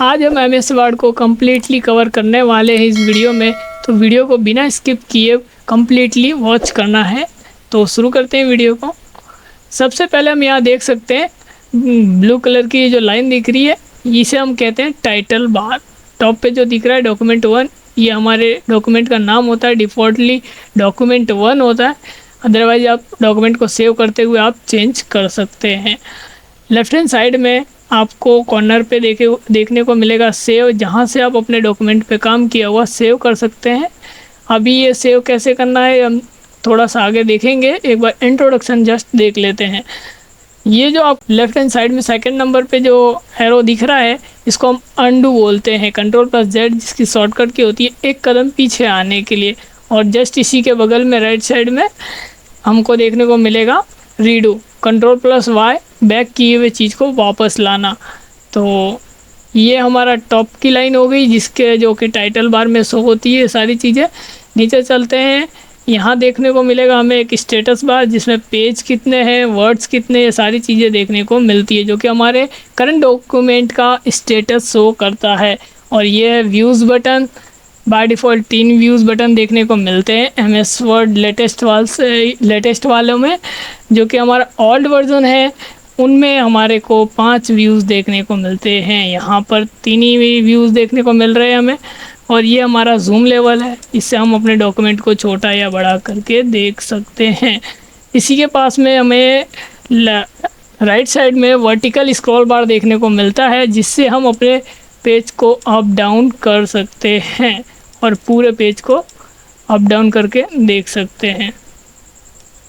आज हम MS word को कम्प्लीटली कवर करने वाले हैं इस वीडियो में, तो वीडियो को बिना स्किप किए कम्प्लीटली वॉच करना है। तो शुरू करते हैं वीडियो को। सबसे पहले हम यहाँ देख सकते हैं ब्लू कलर की जो लाइन दिख रही है, इसे हम कहते हैं टाइटल बार। टॉप पे जो दिख रहा है डॉक्यूमेंट 1, ये हमारे डॉक्यूमेंट का नाम होता है। डिफ़ॉल्टली डॉक्यूमेंट 1 होता है, अदरवाइज आप डॉक्यूमेंट को सेव करते हुए आप चेंज कर सकते हैं। लेफ्ट हैंड साइड में आपको कॉर्नर पे देखने को मिलेगा सेव, जहाँ से आप अपने डॉक्यूमेंट पे काम किया हुआ सेव कर सकते हैं। अभी ये सेव कैसे करना है हम थोड़ा सा आगे देखेंगे, एक बार इंट्रोडक्शन जस्ट देख लेते हैं। ये जो आप लेफ्ट हैंड साइड में सेकंड नंबर पे जो एरो दिख रहा है, इसको हम अंडू बोलते हैं। Ctrl+Z जिसकी शॉर्टकट की होती है एक कदम पीछे आने के लिए। और जस्ट इसी के बगल में राइट साइड में हमको देखने को मिलेगा रीडू। Ctrl+Y बैक किए हुए चीज़ को वापस लाना। तो ये हमारा टॉप की लाइन हो गई, जिसके जो कि टाइटल बार में शो होती है सारी चीज़ें। नीचे चलते हैं, यहाँ देखने को मिलेगा हमें एक स्टेटस बार, जिसमें पेज कितने हैं, वर्ड्स कितने, ये सारी चीज़ें देखने को मिलती है, जो कि हमारे करंट डॉक्यूमेंट का स्टेटस शो करता है। और ये views button, by default 3 views button देखने को मिलते हैं एमएस वर्ड लेटेस्ट वालों में। जो कि हमारा ओल्ड वर्जन है उनमें हमारे को 5 व्यूज़ देखने को मिलते हैं। यहाँ पर 3 ही व्यूज़ देखने को मिल रहे हैं हमें। और ये हमारा जूम लेवल है, इससे हम अपने डॉक्यूमेंट को छोटा या बड़ा करके देख सकते हैं। इसी के पास में हमें राइट साइड में वर्टिकल स्क्रॉल बार देखने को मिलता है, जिससे हम अपने पेज को अप डाउन कर सकते हैं और पूरे पेज को अप डाउन करके देख सकते हैं।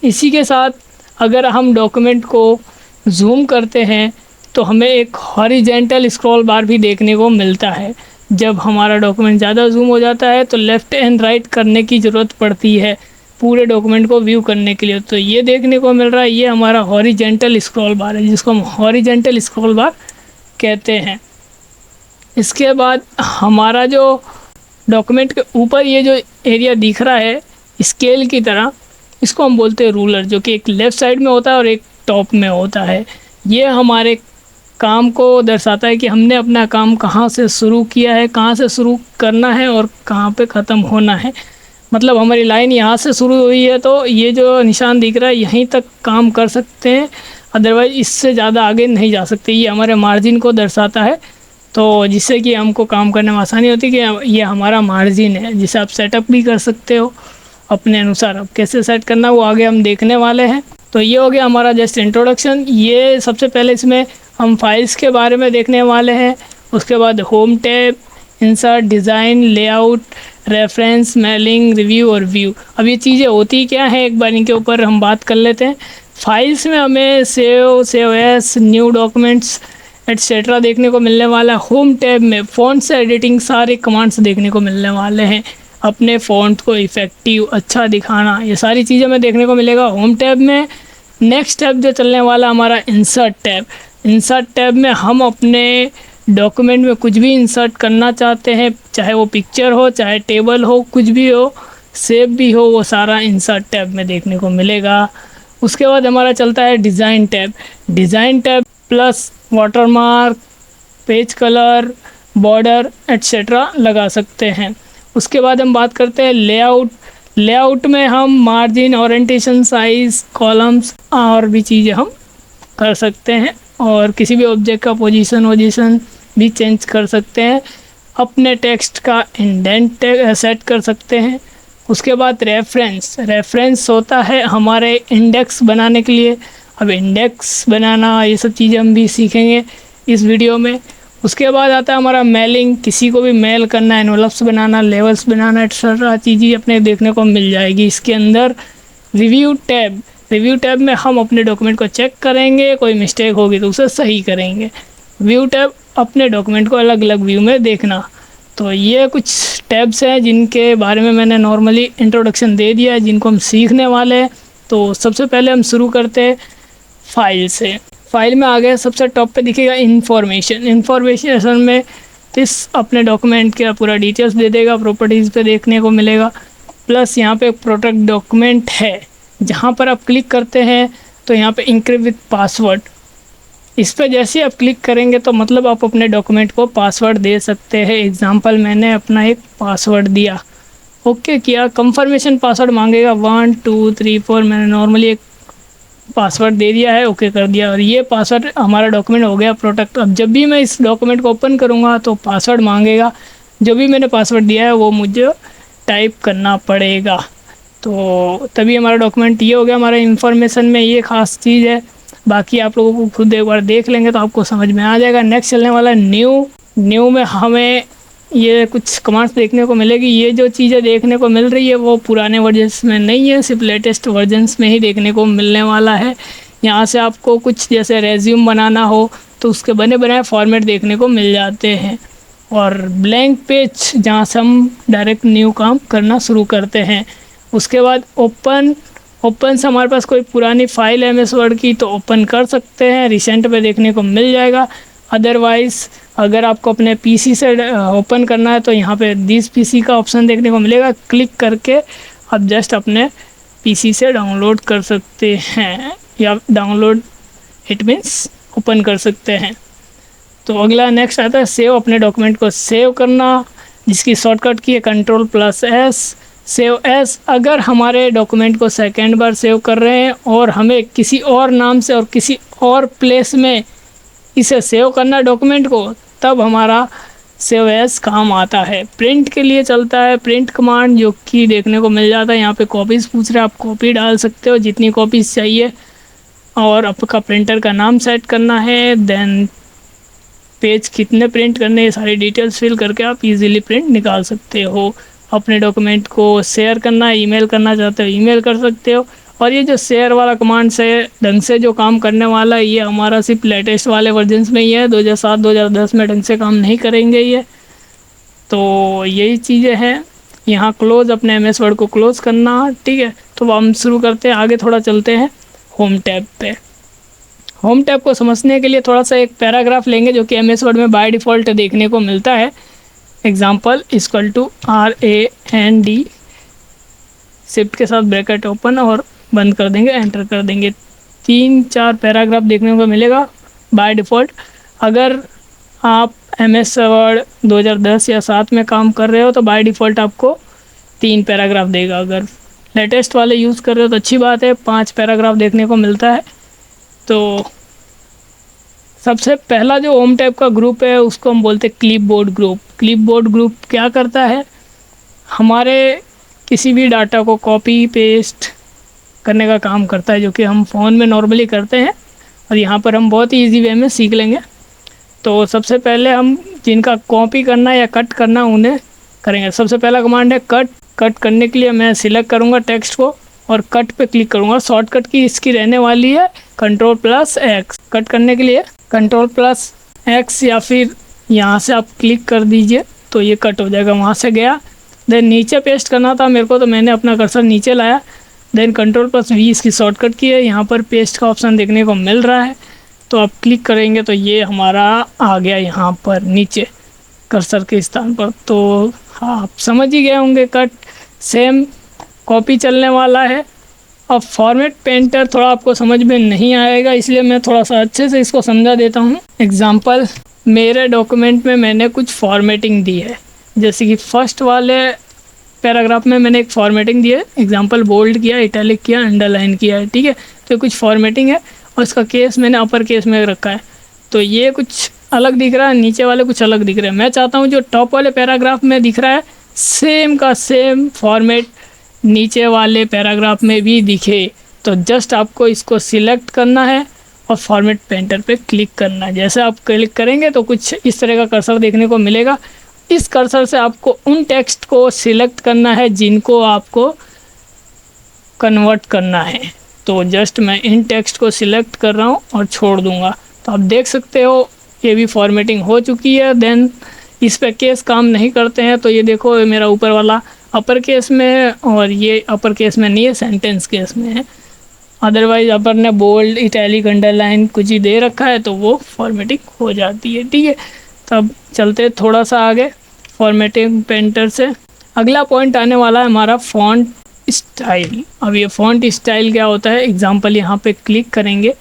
इसी के साथ अगर हम डॉक्यूमेंट को जूम करते हैं तो हमें एक हॉरिजेंटल स्क्रॉल बार भी देखने को मिलता है। जब हमारा डॉक्यूमेंट ज़्यादा जूम हो जाता है तो लेफ़्ट एंड राइट करने की ज़रूरत पड़ती है पूरे डॉक्यूमेंट को व्यू करने के लिए। तो ये देखने को मिल रहा है, ये हमारा हॉरिजेंटल स्क्रॉल बार है, जिसको हम हॉरिजेंटल स्क्रॉल बार कहते हैं। इसके बाद हमारा जो डॉक्यूमेंट के ऊपर ये जो एरिया दिख रहा है स्केल की तरह, इसको हम बोलते हैं रूलर, जो कि एक लेफ़्ट साइड में होता है और एक टॉप में होता है। ये हमारे काम को दर्शाता है कि हमने अपना काम कहाँ से शुरू किया है, कहाँ से शुरू करना है और कहाँ पे ख़त्म होना है। मतलब हमारी लाइन यहाँ से शुरू हुई है तो ये जो निशान दिख रहा है यहीं तक काम कर सकते हैं, अदरवाइज़ इससे ज़्यादा आगे नहीं जा सकते। ये हमारे मार्जिन को दर्शाता है, तो जिससे कि हमको काम करने में आसानी होती है कि ये हमारा मार्जिन है, जिसे आप सेटअप भी कर सकते हो अपने अनुसार। अब कैसे सेट करना वो आगे हम देखने वाले हैं। तो ये हो गया हमारा जस्ट इंट्रोडक्शन। ये सबसे पहले इसमें हम फाइल्स के बारे में देखने वाले हैं। उसके बाद home tab, insert, design, layout, reference, mailing, review और व्यू। अब ये चीज़ें होती क्या हैं एक बार इनके ऊपर हम बात कर लेते हैं। फाइल्स में हमें save S, new documents etcetera देखने को मिलने वाला है। होम टैब में फ़ॉन्ट से एडिटिंग सारे कमांड्स देखने को मिलने वाले हैं। अपने फ़ॉन्ट को इफ़ेक्टिव अच्छा दिखाना, ये सारी चीज़ें हमें देखने को मिलेगा होम टैब में। नेक्स्ट टैब जो चलने वाला हमारा इंसर्ट टैब। इंसर्ट टैब में हम अपने डॉक्यूमेंट में कुछ भी इंसर्ट करना चाहते हैं, चाहे वो पिक्चर हो, चाहे टेबल हो, कुछ भी हो, सेव भी हो, वो सारा इंसर्ट टैब में देखने को मिलेगा। उसके बाद हमारा चलता है design tab. Design tab plus watermark, page colour, border etcetera लगा सकते हैं। उसके बाद हम बात करते हैं लेआउट। लेआउट में हम मार्जिन, ओरिएंटेशन, साइज़, कॉलम्स और भी चीज़ें हम कर सकते हैं। और किसी भी ऑब्जेक्ट का पोजीशन भी चेंज कर सकते हैं। अपने टेक्स्ट का इंडेंट सेट कर सकते हैं। उसके बाद रेफरेंस होता है हमारे इंडेक्स बनाने के लिए। अब इंडेक्स बनाना ये सब चीज़ें हम भी सीखेंगे इस वीडियो में। उसके बाद आता है हमारा मेलिंग, किसी को भी मेल करना, एनवलप्स बनाना, लेवल्स बनाना, एक्सेट्रा चीज़ें अपने देखने को मिल जाएगी इसके अंदर। रिव्यू टैब में हम अपने डॉक्यूमेंट को चेक करेंगे, कोई मिस्टेक होगी तो उसे सही करेंगे। व्यू टैब अपने डॉक्यूमेंट को अलग अलग व्यू में देखना। तो ये कुछ टैब्स हैं जिनके बारे में मैंने नॉर्मली इंट्रोडक्शन दे दिया है, जिनको हम सीखने वाले हैं। तो सबसे पहले हम शुरू करते हैं फाइल से। फाइल में आ गए, सबसे टॉप पे दिखेगा इन्फॉर्मेशन में इस अपने डॉक्यूमेंट का पूरा डिटेल्स दे देगा, प्रॉपर्टीज़ पे देखने को मिलेगा। प्लस यहाँ पे प्रोटेक्ट डॉक्यूमेंट है, जहाँ पर आप क्लिक करते हैं तो यहाँ पे इनक्रिप्ट विथ पासवर्ड इस पर जैसे ही आप क्लिक करेंगे तो मतलब आप अपने डॉक्यूमेंट को पासवर्ड दे सकते हैं। एग्जांपल मैंने अपना एक पासवर्ड दिया, ओके किया, कंफर्मेशन पासवर्ड मांगेगा 1 2 3 4, मैंने नॉर्मली एक पासवर्ड दे दिया है, ओके कर दिया, और ये पासवर्ड हमारा डॉक्यूमेंट हो गया प्रोटेक्ट। अब जब भी मैं इस डॉक्यूमेंट को ओपन करूँगा तो पासवर्ड मांगेगा, जो भी मैंने पासवर्ड दिया है वो मुझे टाइप करना पड़ेगा। तो तभी हमारा डॉक्यूमेंट ये हो गया। हमारा इन्फॉर्मेशन में ये खास चीज़ है, बाकी आप लोगों को खुद एक बार देख लेंगे तो आपको समझ में आ जाएगा। नेक्स्ट चलने वाला न्यू में हमें ये कुछ कमांड्स देखने को मिलेगी। ये जो चीज़ें देखने को मिल रही है वो पुराने वर्जन्स में नहीं है, सिर्फ लेटेस्ट वर्जन्स में ही देखने को मिलने वाला है। यहाँ से आपको कुछ जैसे रेज्यूम बनाना हो तो उसके बने बनाए फॉर्मेट देखने को मिल जाते हैं, और ब्लैंक पेज जहाँ से हम डायरेक्ट न्यू काम करना शुरू करते हैं। उसके बाद ओपन से हमारे पास कोई पुरानी फाइल है MS वर्ड की तो ओपन कर सकते हैं, रिसेंट पे देखने को मिल जाएगा। अदरवाइज़ अगर आपको अपने PC से ओपन करना है तो यहाँ पे दिस PC का ऑप्शन देखने को मिलेगा, क्लिक करके आप जस्ट अपने PC से डाउनलोड कर सकते हैं, या डाउनलोड इट मीन्स ओपन कर सकते हैं। तो अगला नेक्स्ट आता है सेव, अपने डॉक्यूमेंट को सेव करना, जिसकी शॉर्टकट की है Ctrl+S। सेव एस, अगर हमारे डॉक्यूमेंट को सेकेंड बार सेव कर रहे हैं और हमें किसी और नाम से और किसी और प्लेस में इसे सेव करना डॉक्यूमेंट को, तब हमारा सेव एस काम आता है। प्रिंट के लिए चलता है प्रिंट कमांड, जो कि देखने को मिल जाता है। यहाँ पे कॉपीज़ पूछ रहे हैं, आप कॉपी डाल सकते हो जितनी कॉपीज़ चाहिए, और आपका प्रिंटर का नाम सेट करना है, देन पेज कितने प्रिंट करने, ये सारी डिटेल्स फिल करके आप इजीली प्रिंट निकाल सकते हो। अपने डॉक्यूमेंट को शेयर करना है, ईमेल करना चाहते हो ईमेल कर सकते हो। और ये जो शेयर वाला कमांड से ढंग से जो काम करने वाला है, ये हमारा सिर्फ लेटेस्ट वाले वर्जन्स में ही है, 2007-2010 में ढंग से काम नहीं करेंगे ये। तो यही चीज़ें हैं। यहाँ क्लोज़, अपने MS वर्ड को क्लोज़ करना, ठीक है। तो हम शुरू करते हैं, आगे थोड़ा चलते हैं होम टैब पे। होम टैब को समझने के लिए थोड़ा सा एक पैराग्राफ लेंगे, जो कि MS वर्ड में बाय डिफ़ॉल्ट देखने को मिलता है। एग्जाम्पल RAND, शिफ्ट के साथ ब्रैकेट ओपन और बंद कर देंगे, एंटर कर देंगे। 3-4 पैराग्राफ देखने को मिलेगा बाय डिफ़ॉल्ट। अगर आप MS वर्ड 2010 या 7 में काम कर रहे हो तो बाय डिफ़ॉल्ट आपको 3 पैराग्राफ देगा। अगर लेटेस्ट वाले यूज़ कर रहे हो तो अच्छी बात है, 5 पैराग्राफ देखने को मिलता है। तो सबसे पहला जो होम टैब का ग्रुप है उसको हम बोलते हैं क्लिपबोर्ड ग्रुप। क्लिपबोर्ड ग्रुप क्या करता है, हमारे किसी भी डाटा को कॉपी पेस्ट करने का काम करता है, जो कि हम फ़ोन में नॉर्मली करते हैं, और यहाँ पर हम बहुत ही ईजी वे में सीख लेंगे। तो सबसे पहले हम जिनका कॉपी करना या कट करना उन्हें करेंगे। सबसे पहला कमांड है कट। कट करने के लिए मैं सिलेक्ट करूँगा टेक्स्ट को और कट पे क्लिक करूँगा। शॉर्टकट की इसकी रहने वाली है Ctrl+X। कट करने के लिए Ctrl+X, या फिर यहाँ से आप क्लिक कर दीजिए तो ये कट हो जाएगा, वहाँ से गया। देन नीचे पेस्ट करना था मेरे को, तो मैंने अपना कर्सर नीचे लाया। देन Ctrl+V इसकी शॉर्टकट की है। यहाँ पर पेस्ट का ऑप्शन देखने को मिल रहा है, तो आप क्लिक करेंगे तो ये हमारा आ गया यहाँ पर नीचे कर्सर के स्थान पर। तो हाँ, आप समझ ही गए होंगे। कट सेम कॉपी चलने वाला है। अब फॉर्मेट पेंटर थोड़ा आपको समझ में नहीं आएगा, इसलिए मैं थोड़ा सा अच्छे से इसको समझा देता हूँ। एग्जाम्पल, मेरे डॉक्यूमेंट में मैंने कुछ फॉर्मेटिंग दी है, जैसे कि फर्स्ट वाले पैराग्राफ में मैंने एक फॉर्मेटिंग दी है। एग्जाम्पल बोल्ड किया, इटैलिक किया, अंडरलाइन किया है, ठीक है। तो कुछ फॉर्मेटिंग है और इसका केस मैंने अपर केस में रखा है, तो ये कुछ अलग दिख रहा है, नीचे वाले कुछ अलग दिख रहे हैं। मैं चाहता हूँ जो टॉप वाले पैराग्राफ में दिख रहा है सेम का सेम फॉर्मेट नीचे वाले पैराग्राफ में भी दिखे। तो जस्ट आपको इसको सिलेक्ट करना है और फॉर्मेट पेंटर पे क्लिक करना है। जैसे आप क्लिक करेंगे तो कुछ इस तरह का कर्सर देखने को मिलेगा। इस कर्सर से आपको उन टेक्स्ट को सिलेक्ट करना है जिनको आपको कन्वर्ट करना है। तो जस्ट मैं इन टेक्स्ट को सिलेक्ट कर रहा हूँ और छोड़ दूँगा। तो आप देख सकते हो ये भी फॉर्मेटिंग हो चुकी है। देन इस पे केस काम नहीं करते हैं, तो ये देखो मेरा ऊपर वाला अपर केस में है और ये अपर केस में नहीं है, सेंटेंस केस में है। अदरवाइज अपर ने बोल्ड, इटैलिक, अंडरलाइन कुछ ही दे रखा है तो वो फॉर्मेटिंग हो जाती है, ठीक है। तब चलते थोड़ा सा आगे फॉर्मेटिंग पेंटर से। अगला पॉइंट आने वाला है हमारा फ़ॉन्ट स्टाइल। अब ये फ़ॉन्ट स्टाइल क्या होता है, एग्जांपल यहाँ पे क्लिक करेंगे,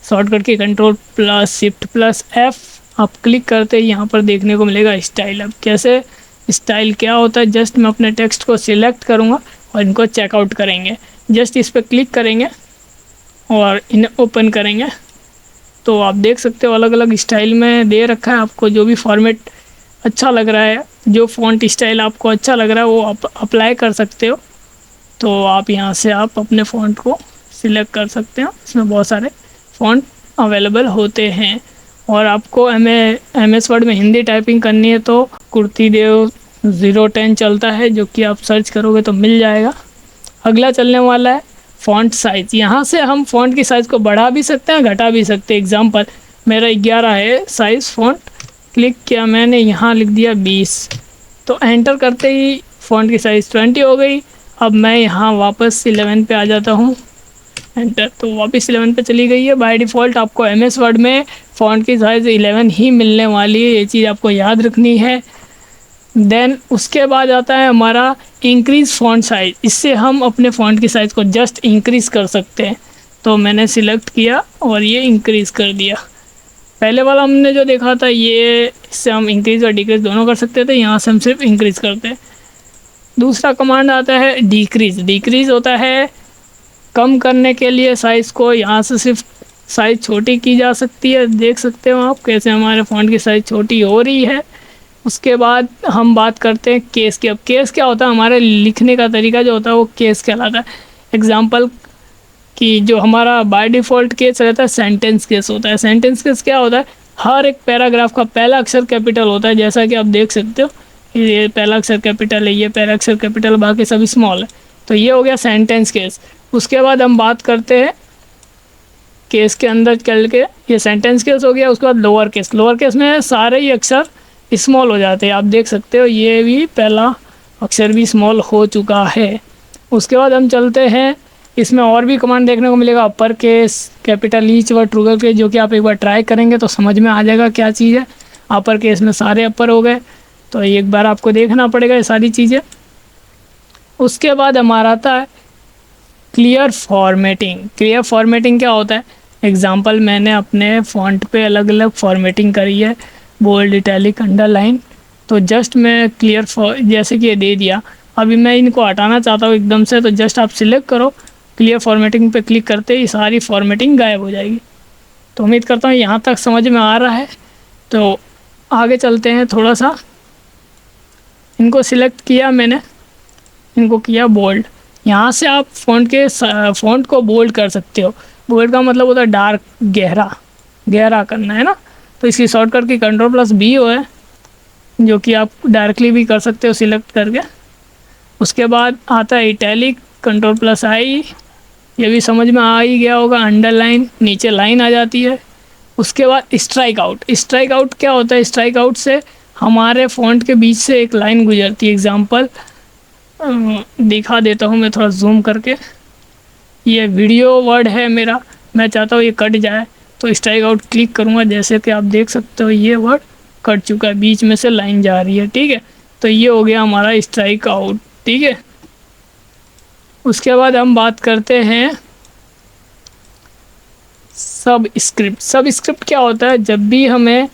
शॉर्टकट की Ctrl+Shift+F आप क्लिक करते ही यहाँ पर देखने को मिलेगा स्टाइल। अब कैसे स्टाइल क्या होता है, जस्ट मैं अपने टेक्स्ट को सिलेक्ट करूँगा और इनको चेकआउट करेंगे। जस्ट इस पर क्लिक करेंगे और इन्हें ओपन करेंगे तो आप देख सकते हो अलग अलग स्टाइल में दे रखा है। आपको जो भी फॉर्मेट अच्छा लग रहा है, जो फ़ॉन्ट स्टाइल आपको अच्छा लग रहा है वो आप अप्लाई कर सकते हो। तो आप यहाँ से आप अपने फ़ॉन्ट को सिलेक्ट कर सकते हो। इसमें बहुत सारे फ़ॉन्ट अवेलेबल होते हैं। और आपको MS वर्ड में हिंदी टाइपिंग करनी है तो कुर्तीदेव 010 चलता है, जो कि आप सर्च करोगे तो मिल जाएगा। अगला चलने वाला है फ़ॉन्ट साइज़। यहाँ से हम फ़ॉन्ट की साइज़ को बढ़ा भी सकते हैं, घटा भी सकते हैं। एग्जांपल मेरा 11 है साइज़ फ़ॉन्ट, क्लिक किया मैंने, यहाँ लिख दिया 20, तो एंटर करते ही फ़ॉन्ट की साइज़ 20 हो गई। अब मैं यहाँ वापस 11 पे आ जाता हूँ, एंटर, तो वापस 11 पे चली गई है। बाय डिफ़ॉल्ट आपको MS वर्ड में फ़ॉन्ट की साइज़ 11 ही मिलने वाली है, ये चीज़ आपको याद रखनी है। देन उसके बाद आता है हमारा इंक्रीज़ फ़ॉन्ट साइज़। इससे हम अपने फ़ॉन्ट की साइज़ को जस्ट इंक्रीज़ कर सकते हैं। तो मैंने सिलेक्ट किया और ये इंक्रीज़ कर दिया। पहले वाला हमने जो देखा था ये, इससे हम इंक्रीज़ और डिक्रीज़ दोनों कर सकते थे, यहाँ से हम सिर्फ इंक्रीज़ करते हैं। दूसरा कमांड आता है डिक्रीज़। डिक्रीज़ होता है कम करने के लिए साइज़ को, यहाँ से सिर्फ साइज़ छोटी की जा सकती है। देख सकते हो आप कैसे हमारे फ़ॉन्ट की साइज़ छोटी हो रही है। उसके बाद हम बात करते हैं केस की। अब केस क्या होता है, हमारे लिखने का तरीका जो होता है वो केस कहलाता है। एग्जाम्पल कि जो हमारा बाय डिफ़ॉल्ट केस रहता है सेंटेंस केस होता है। सेंटेंस केस क्या होता है, हर एक पैराग्राफ का पहला अक्षर कैपिटल होता है, जैसा कि आप देख सकते हो ये पहला अक्षर कैपिटल है, ये पहला अक्षर कैपिटल, बाकी सभी स्मॉल है। तो ये हो गया सेंटेंस केस। उसके बाद हम बात करते हैं केस के अंदर चल के, ये सेंटेंस केस हो गया। उसके बाद लोअर केस। लोअर केस में सारे ही अक्षर स्मॉल हो जाते हैं, आप देख सकते हो ये भी पहला अक्षर भी स्मॉल हो चुका है। उसके बाद हम चलते हैं, इसमें और भी कमांड देखने को मिलेगा, upper case, capital each word, toggle case, जो कि आप एक बार ट्राई करेंगे तो समझ में आ जाएगा क्या चीज़ है। अपर केस में सारे अपर हो गए, तो एक बार आपको देखना पड़ेगा ये सारी चीज़ें। उसके बाद हमारा आता है क्लियर फॉर्मेटिंग। क्लियर फॉर्मेटिंग क्या होता है, एग्जाम्पल मैंने अपने फ़ॉन्ट पे अलग अलग फॉर्मेटिंग करी है, बोल्ड, इटैलिक, अंडरलाइन, तो जस्ट मैं क्लियर जैसे कि ये दे दिया। अभी मैं इनको हटाना चाहता हूँ एकदम से, तो जस्ट आप सिलेक्ट करो, क्लियर फॉर्मेटिंग पे क्लिक करते ही सारी फॉर्मेटिंग गायब हो जाएगी। तो उम्मीद करता हूँ यहाँ तक समझ में आ रहा है। तो आगे चलते हैं थोड़ा सा। इनको सिलेक्ट किया मैंने, इनको किया बोल्ड। यहाँ से आप फ़ॉन्ट को बोल्ड कर सकते हो। बोल्ड का मतलब होता है डार्क, गहरा, गहरा करना है ना। तो इसकी शॉर्टकट की Ctrl+B है, जो कि आप डायरेक्टली भी कर सकते हो सिलेक्ट करके। उसके बाद आता है इटैलिक, Ctrl+I, ये भी समझ में आ ही गया होगा। अंडरलाइन, नीचे लाइन आ जाती है। उसके बाद स्ट्राइक आउट। स्ट्राइक आउट क्या होता है, स्ट्राइक आउट से हमारे फ़ॉन्ट के बीच से एक लाइन गुजरती है। एग्जाम्पल दिखा देता हूँ मैं थोड़ा जूम करके। ये वीडियो वर्ड है मेरा, मैं चाहता हूँ ये कट जाए, तो स्ट्राइक आउट क्लिक करूँगा, जैसे कि आप देख सकते हो ये वर्ड कट चुका है, बीच में से लाइन जा रही है। ठीक है, तो ये हो गया हमारा स्ट्राइक आउट। ठीक है, उसके बाद हम बात करते हैं सब स्क्रिप्ट। सब स्क्रिप्ट क्या होता है, जब भी हमें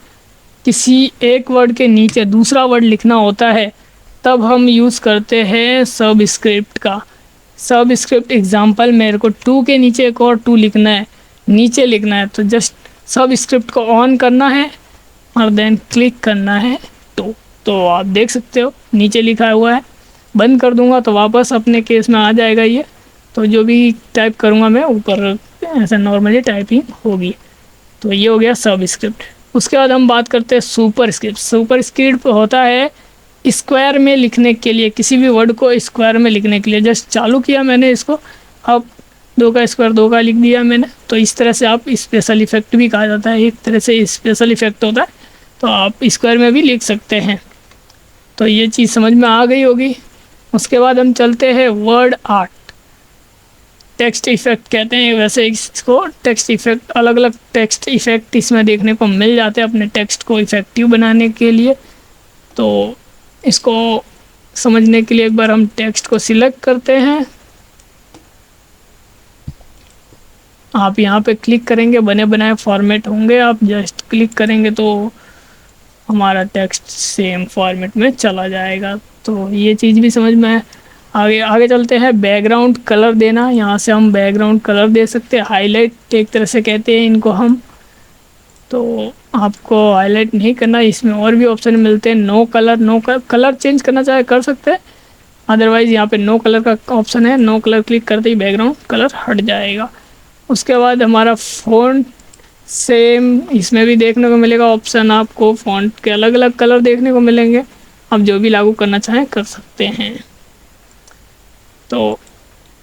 किसी एक वर्ड के नीचे दूसरा वर्ड लिखना होता है तब हम यूज़ करते हैं सब स्क्रिप्ट का। सब स्क्रिप्ट एग्जाम्पल मेरे को 2 के नीचे एक और 2 लिखना है, नीचे लिखना है, तो जस्ट सब स्क्रिप्ट को ऑन करना है और देन क्लिक करना है तो आप देख सकते हो नीचे लिखा हुआ है। बंद कर दूंगा तो वापस अपने केस में आ जाएगा ये। तो जो भी टाइप करूँगा मैं ऊपर ऐसे नॉर्मली टाइपिंग होगी। तो ये हो गया सब स्क्रिप्ट। उसके बाद हम बात करते हैं सुपर स्क्रिप्ट। सुपर स्क्रिप्ट होता है स्क्वायर में लिखने के लिए, किसी भी वर्ड को स्क्वायर में लिखने के लिए। जस्ट चालू किया मैंने इसको, अब 2 का स्क्वायर 2 का लिख दिया मैंने। तो इस तरह से आप स्पेशल इफेक्ट भी कहा जाता है, एक तरह से स्पेशल इफेक्ट होता है, तो आप स्क्वायर में भी लिख सकते हैं। तो ये चीज़ समझ में आ गई होगी। उसके बाद हम चलते हैं वर्ड आर्ट। टेक्स्ट इफेक्ट कहते हैं वैसे इसको, टेक्स्ट इफेक्ट, अलग अलग टेक्स्ट इफेक्ट इसमें देखने को मिल जाते हैं अपने टेक्स्ट को इफेक्टिव बनाने के लिए। तो इसको समझने के लिए एक बार हम टेक्स्ट को सिलेक्ट करते हैं आप यहाँ पे क्लिक करेंगे, बने बनाए फॉर्मेट होंगे, आप जस्ट क्लिक करेंगे तो हमारा टेक्स्ट सेम फॉर्मेट में चला जाएगा। तो ये चीज़ भी समझ में आगे आगे चलते हैं। बैकग्राउंड कलर देना, यहाँ से हम बैकग्राउंड कलर दे सकते हैं, हाईलाइट एक तरह से कहते हैं इनको हम। तो आपको हाईलाइट नहीं करना, इसमें और भी ऑप्शन मिलते हैं। नो कलर, कलर चेंज करना चाहे कर सकते हैं, अदरवाइज़ यहाँ पे नो कलर का ऑप्शन है, नो कलर क्लिक करते ही बैकग्राउंड कलर हट जाएगा। उसके बाद हमारा फ़ॉन्ट सेम, इसमें भी देखने को मिलेगा ऑप्शन, आपको फ़ॉन्ट के अलग अलग कलर देखने को मिलेंगे, आप जो भी लागू करना चाहें कर सकते हैं। तो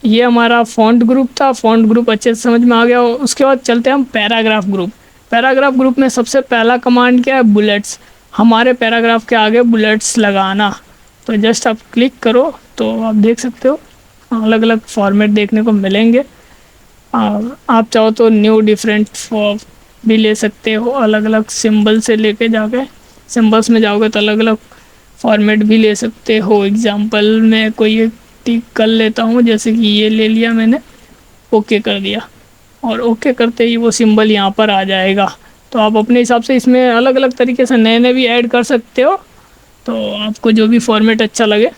ये हमारा फ़ॉन्ट ग्रुप था, फ़ॉन्ट ग्रुप अच्छे से समझ में आ गया। उसके बाद चलते हैं हम पैराग्राफ ग्रुप। पैराग्राफ ग्रुप में सबसे पहला कमांड क्या है, बुलेट्स। हमारे पैराग्राफ के आगे बुलेट्स लगाना। तो जस्ट आप क्लिक करो तो आप देख सकते हो अलग अलग फॉर्मेट देखने को मिलेंगे। आप चाहो तो न्यू डिफरेंट भी ले सकते हो, अलग अलग सिंबल से लेके जाके सिंबल्स में जाओगे तो अलग अलग फॉर्मेट भी ले सकते हो। एग्जांपल में कोई एक टिक कर लेता हूँ, जैसे कि ये ले लिया मैंने, ओके कर दिया, और ओके करते ही वो सिंबल यहाँ पर आ जाएगा। तो आप अपने हिसाब से इसमें अलग अलग तरीके से नए नए भी ऐड कर सकते हो, तो आपको जो भी फॉर्मेट अच्छा लगे।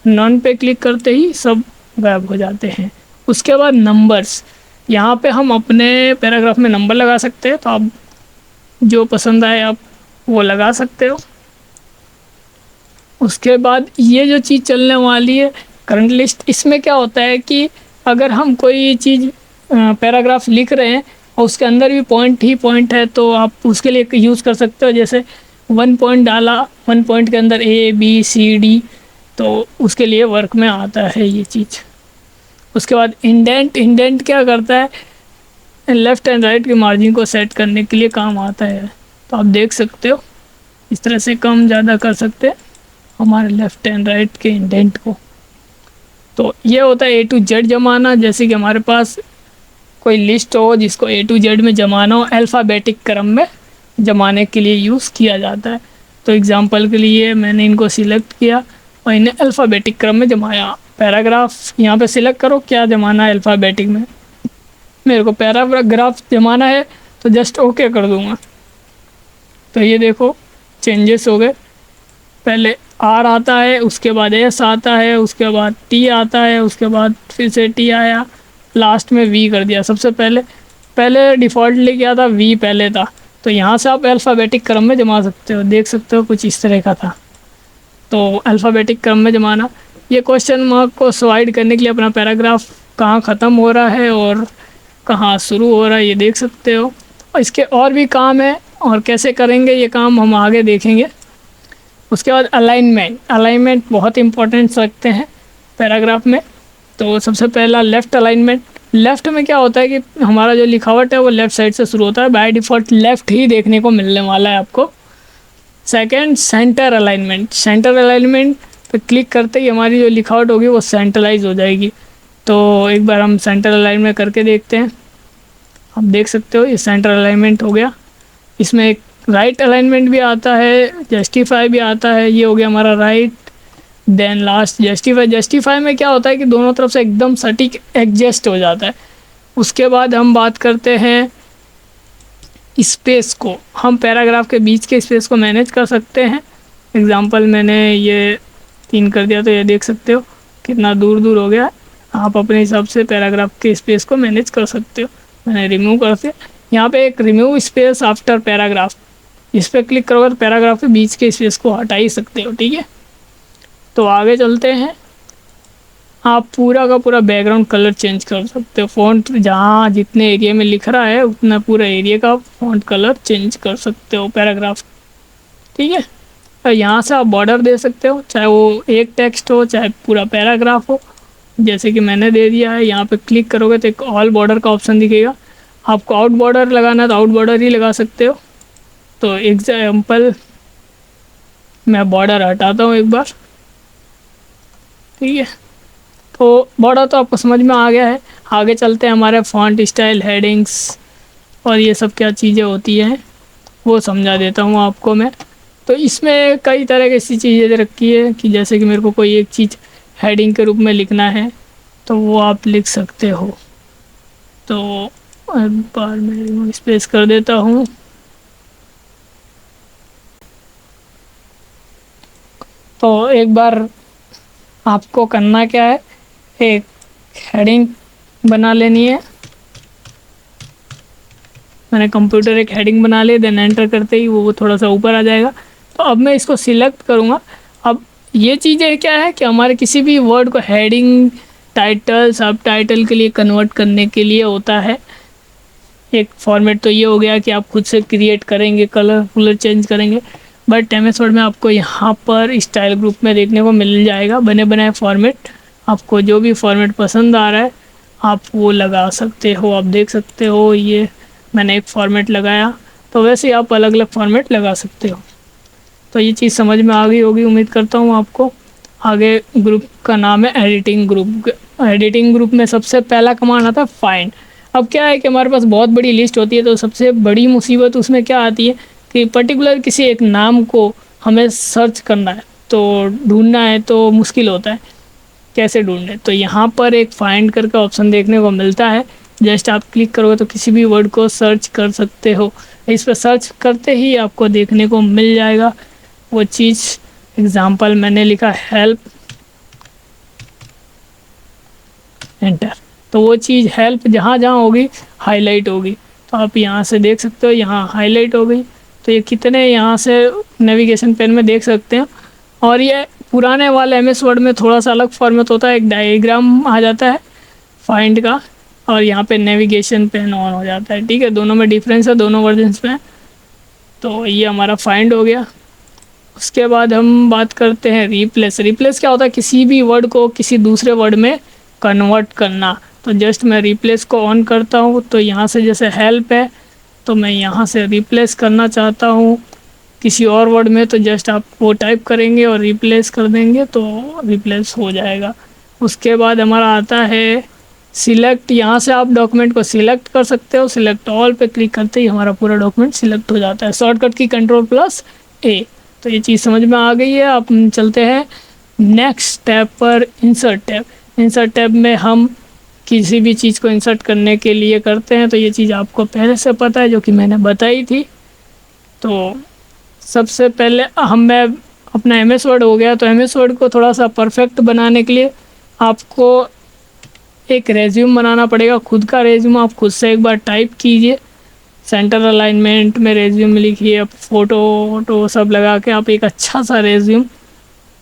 नॉन पे क्लिक करते ही सब गायब हो जाते हैं। उसके बाद नंबर्स, यहाँ पे हम अपने पैराग्राफ में नंबर लगा सकते हैं, तो आप जो पसंद आए आप वो लगा सकते हो। उसके बाद ये जो चीज़ चलने वाली है करंट लिस्ट, इसमें क्या होता है कि अगर हम कोई चीज़ पैराग्राफ लिख रहे हैं और उसके अंदर भी पॉइंट ही पॉइंट है, तो आप उसके लिए यूज़ कर सकते हो। जैसे 1 पॉइंट डाला, 1 पॉइंट के अंदर A B C D, तो उसके लिए वर्क में आता है ये चीज़। उसके बाद इंडेंट क्या करता है, लेफ़्ट एंड राइट के मार्जिन को सेट करने के लिए काम आता है। तो आप देख सकते हो इस तरह से कम ज़्यादा कर सकते हैं हमारे लेफ़्ट एंड राइट के इंडेंट को। तो ये होता है A to Z जमाना। जैसे कि हमारे पास कोई लिस्ट हो जिसको A to Z में जमाना हो, अल्फ़ाबेटिक क्रम में जमाने के लिए यूज़ किया जाता है। तो एग्ज़ाम्पल के लिए मैंने इनको सिलेक्ट किया और इन्हें अल्फ़ाबेटिक क्रम में जमाया। पैराग्राफ यहाँ पे सिलेक्ट करो क्या जमाना है अल्फ़ाबेटिक में, मेरे को पैराग्राफ जमाना है तो जस्ट ओके कर दूँगा। तो ये देखो चेंजेस हो गए, पहले R आता है, उसके बाद S आता है, उसके बाद T आता है, उसके बाद फिर से T आया, लास्ट में V कर दिया। सबसे पहले डिफ़ॉल्टली क्या था, V पहले था। तो यहाँ से आप अल्फ़ाबेटिक क्रम में जमा सकते हो, देख सकते हो कुछ इस तरह का था। तो अल्फ़ाबेटिक क्रम में जमाना, ये क्वेश्चन मार्क को सॉइड करने के लिए अपना पैराग्राफ कहाँ ख़त्म हो रहा है और कहाँ शुरू हो रहा है ये देख सकते हो। और इसके और भी काम है, और कैसे करेंगे ये काम हम आगे देखेंगे। उसके बाद अलाइनमेंट बहुत इंपॉर्टेंट रखते हैं पैराग्राफ में। तो सबसे पहला लेफ़्ट अलाइनमेंट। लेफ़्ट में क्या होता है कि हमारा जो लिखावट है वो लेफ़्ट साइड से शुरू होता है, बाय डिफ़ॉल्ट लेफ़्ट ही देखने को मिलने वाला है आपको। सेकंड सेंटर अलाइनमेंट पे क्लिक करते ही हमारी जो लिखावट होगी वो सेंट्रलाइज हो जाएगी। तो एक बार हम सेंटर अलाइनमेंट करके देखते हैं। आप देख सकते हो ये सेंटर अलाइनमेंट हो गया। इसमें एक राइट अलाइनमेंट भी आता है, जस्टिफाई भी आता है। ये हो गया हमारा राइट, देन लास्ट जस्टिफाई में क्या होता है कि दोनों तरफ से एकदम सटीक एडजस्ट हो जाता है। उसके बाद हम बात करते हैं स्पेस को, हम पैराग्राफ के बीच के स्पेस को मैनेज कर सकते हैं। एग्जांपल मैंने ये 3 कर दिया, तो ये देख सकते हो कितना दूर दूर हो गया। आप अपने हिसाब से पैराग्राफ के स्पेस को मैनेज कर सकते हो। मैंने रिमूव कर दिया, यहाँ पे एक रिमूव स्पेस आफ्टर पैराग्राफ, इस पर क्लिक करोगे तो पैराग्राफ के बीच के स्पेस को हटा ही सकते हो। ठीक है, तो आगे चलते हैं। आप पूरा का पूरा बैकग्राउंड कलर चेंज कर सकते हो। फ़ॉन्ट जहाँ जितने एरिया में लिख रहा है उतना पूरा एरिया का फ़ॉन्ट कलर चेंज कर सकते हो पैराग्राफ। ठीक है, और यहाँ से आप बॉर्डर दे सकते हो, चाहे वो एक टेक्स्ट हो चाहे पूरा पैराग्राफ हो। जैसे कि मैंने दे दिया है, यहाँ पे क्लिक करोगे तो एक ऑल बॉर्डर का ऑप्शन दिखेगा। आपको आउट बॉर्डर लगाना है तो आउट बॉर्डर ही लगा सकते हो। तो एग्जाम्पल मैं बॉर्डर हटाता हूँ एक बार। ठीक है, तो बॉर्डर तो आपको समझ में आ गया है। आगे चलते हैं, हमारे फॉन्ट स्टाइल, हेडिंग्स और ये सब क्या चीज़ें होती हैं वो समझा देता हूँ आपको मैं। तो इसमें कई तरह की ऐसी चीज़ें रखी है कि जैसे कि मेरे को कोई एक चीज़ हेडिंग के रूप में लिखना है तो वो आप लिख सकते हो। तो एक बार मैं स्पेस कर देता हूँ। तो एक बार आपको करना क्या है, एक हेडिंग बना लेनी है। मैंने कंप्यूटर एक हेडिंग बना ली, देन एंटर करते ही वो थोड़ा सा ऊपर आ जाएगा। तो अब मैं इसको सिलेक्ट करूँगा। अब ये चीज़ें क्या है कि हमारे किसी भी वर्ड को हेडिंग, टाइटल, सब टाइटल के लिए कन्वर्ट करने के लिए होता है एक फॉर्मेट। तो ये हो गया कि आप खुद से क्रिएट करेंगे, कलर चेंज करेंगे। बट एमएस वर्ड में आपको यहाँ पर स्टाइल ग्रुप में देखने को मिल जाएगा बने बनाए फॉर्मेट। आपको जो भी फॉर्मेट पसंद आ रहा है आप वो लगा सकते हो। आप देख सकते हो ये मैंने एक फॉर्मेट लगाया, तो वैसे ही आप अलग अलग फॉर्मेट लगा सकते हो। तो ये चीज़ समझ में आ गई होगी उम्मीद करता हूँ आपको। आगे ग्रुप का नाम है एडिटिंग ग्रुप। एडिटिंग ग्रुप में सबसे पहला कमांड आता है फाइंड। अब क्या है कि हमारे पास बहुत बड़ी लिस्ट होती है, तो सबसे बड़ी मुसीबत उसमें क्या आती है कि पर्टिकुलर किसी एक नाम को हमें सर्च करना है, तो ढूंढना है तो मुश्किल होता है। कैसे ढूंढें, तो यहाँ पर एक फाइंड करके ऑप्शन देखने को मिलता है। जस्ट आप क्लिक करोगे तो किसी भी वर्ड को सर्च कर सकते हो। इस पर सर्च करते ही आपको देखने को मिल जाएगा वो चीज़। एग्जाम्पल मैंने लिखा हेल्प, एंटर। तो वो चीज़ हेल्प जहाँ जहाँ होगी हाईलाइट होगी। तो आप यहाँ से देख सकते हो, यहाँ हाईलाइट हो गई। तो ये कितने यहाँ से नेविगेशन पेन में देख सकते हैं। और ये पुराने वाले एमएस वर्ड में थोड़ा सा अलग फॉर्मेट होता है, एक डायग्राम आ जाता है फाइंड का, और यहाँ पे नेविगेशन पेन ऑन हो जाता है। ठीक है, दोनों में डिफरेंस है, दोनों वर्जन्स में। तो ये हमारा फाइंड हो गया। उसके बाद हम बात करते हैं रिप्लेस। रिप्लेस क्या होता है, किसी भी वर्ड को किसी दूसरे वर्ड में कन्वर्ट करना। तो जस्ट मैं रिप्लेस को ऑन करता हूँ, तो यहाँ से जैसे हेल्प है तो मैं यहाँ से रिप्लेस करना चाहता हूँ किसी और वर्ड में, तो जस्ट आप वो टाइप करेंगे और रिप्लेस कर देंगे तो रिप्लेस हो जाएगा। उसके बाद हमारा आता है सिलेक्ट। यहाँ से आप डॉक्यूमेंट को सिलेक्ट कर सकते हो। सिलेक्ट ऑल पे क्लिक करते ही हमारा पूरा डॉक्यूमेंट सिलेक्ट हो जाता है। शॉर्टकट की कंट्रोल+A। तो ये चीज़ समझ में आ गई है। आप चलते हैं नेक्स्ट टैब पर, इंसर्ट टैब। इंसर्ट टैब में हम किसी भी चीज़ को इंसर्ट करने के लिए करते हैं। तो ये चीज़ आपको पहले से पता है, जो कि मैंने बताई थी। तो सबसे पहले मैं अपना एमएस वर्ड हो गया, तो एमएस वर्ड को थोड़ा सा परफेक्ट बनाने के लिए आपको एक रेज्यूम बनाना पड़ेगा। खुद का रेज्यूम आप खुद से एक बार टाइप कीजिए। सेंटर अलाइनमेंट में रेज्यूम लिखिए, फ़ोटो वोटो सब लगा के आप एक अच्छा सा रेज्यूम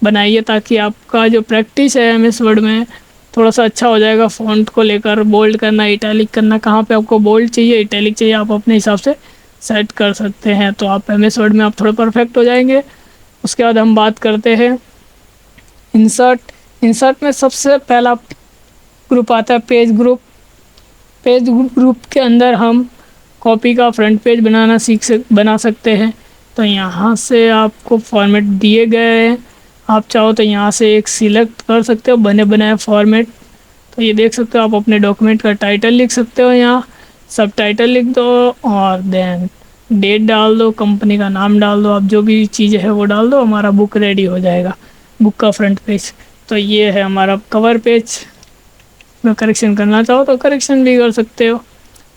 बनाइए, ताकि आपका जो प्रैक्टिस है एमएस वर्ड में थोड़ा सा अच्छा हो जाएगा। फ़ॉन्ट को लेकर बोल्ड करना, इटैलिक करना, कहाँ पे आपको बोल्ड चाहिए, इटैलिक चाहिए, आप अपने हिसाब से सेट कर सकते हैं। तो आप एमएस वर्ड में आप थोड़ा परफेक्ट हो जाएंगे। उसके बाद हम बात करते हैं इंसर्ट। इंसर्ट में सबसे पहला ग्रुप आता है पेज ग्रुप। पेज ग्रुप के अंदर हम कॉपी का फ्रंट पेज बनाना बना सकते हैं। तो यहाँ से आपको फॉर्मेट दिए गए हैं, आप चाहो तो यहाँ से एक सिलेक्ट कर सकते हो बने बनाए फॉर्मेट। तो ये देख सकते हो, आप अपने डॉक्यूमेंट का टाइटल लिख सकते हो, यहाँ सब टाइटल लिख दो और देन डेट डाल दो, कंपनी का नाम डाल दो, आप जो भी चीज़ें है वो डाल दो, हमारा बुक रेडी हो जाएगा, बुक का फ्रंट पेज। तो ये है हमारा कवर पेज। में करेक्शन करना चाहो तो करेक्शन भी कर सकते हो।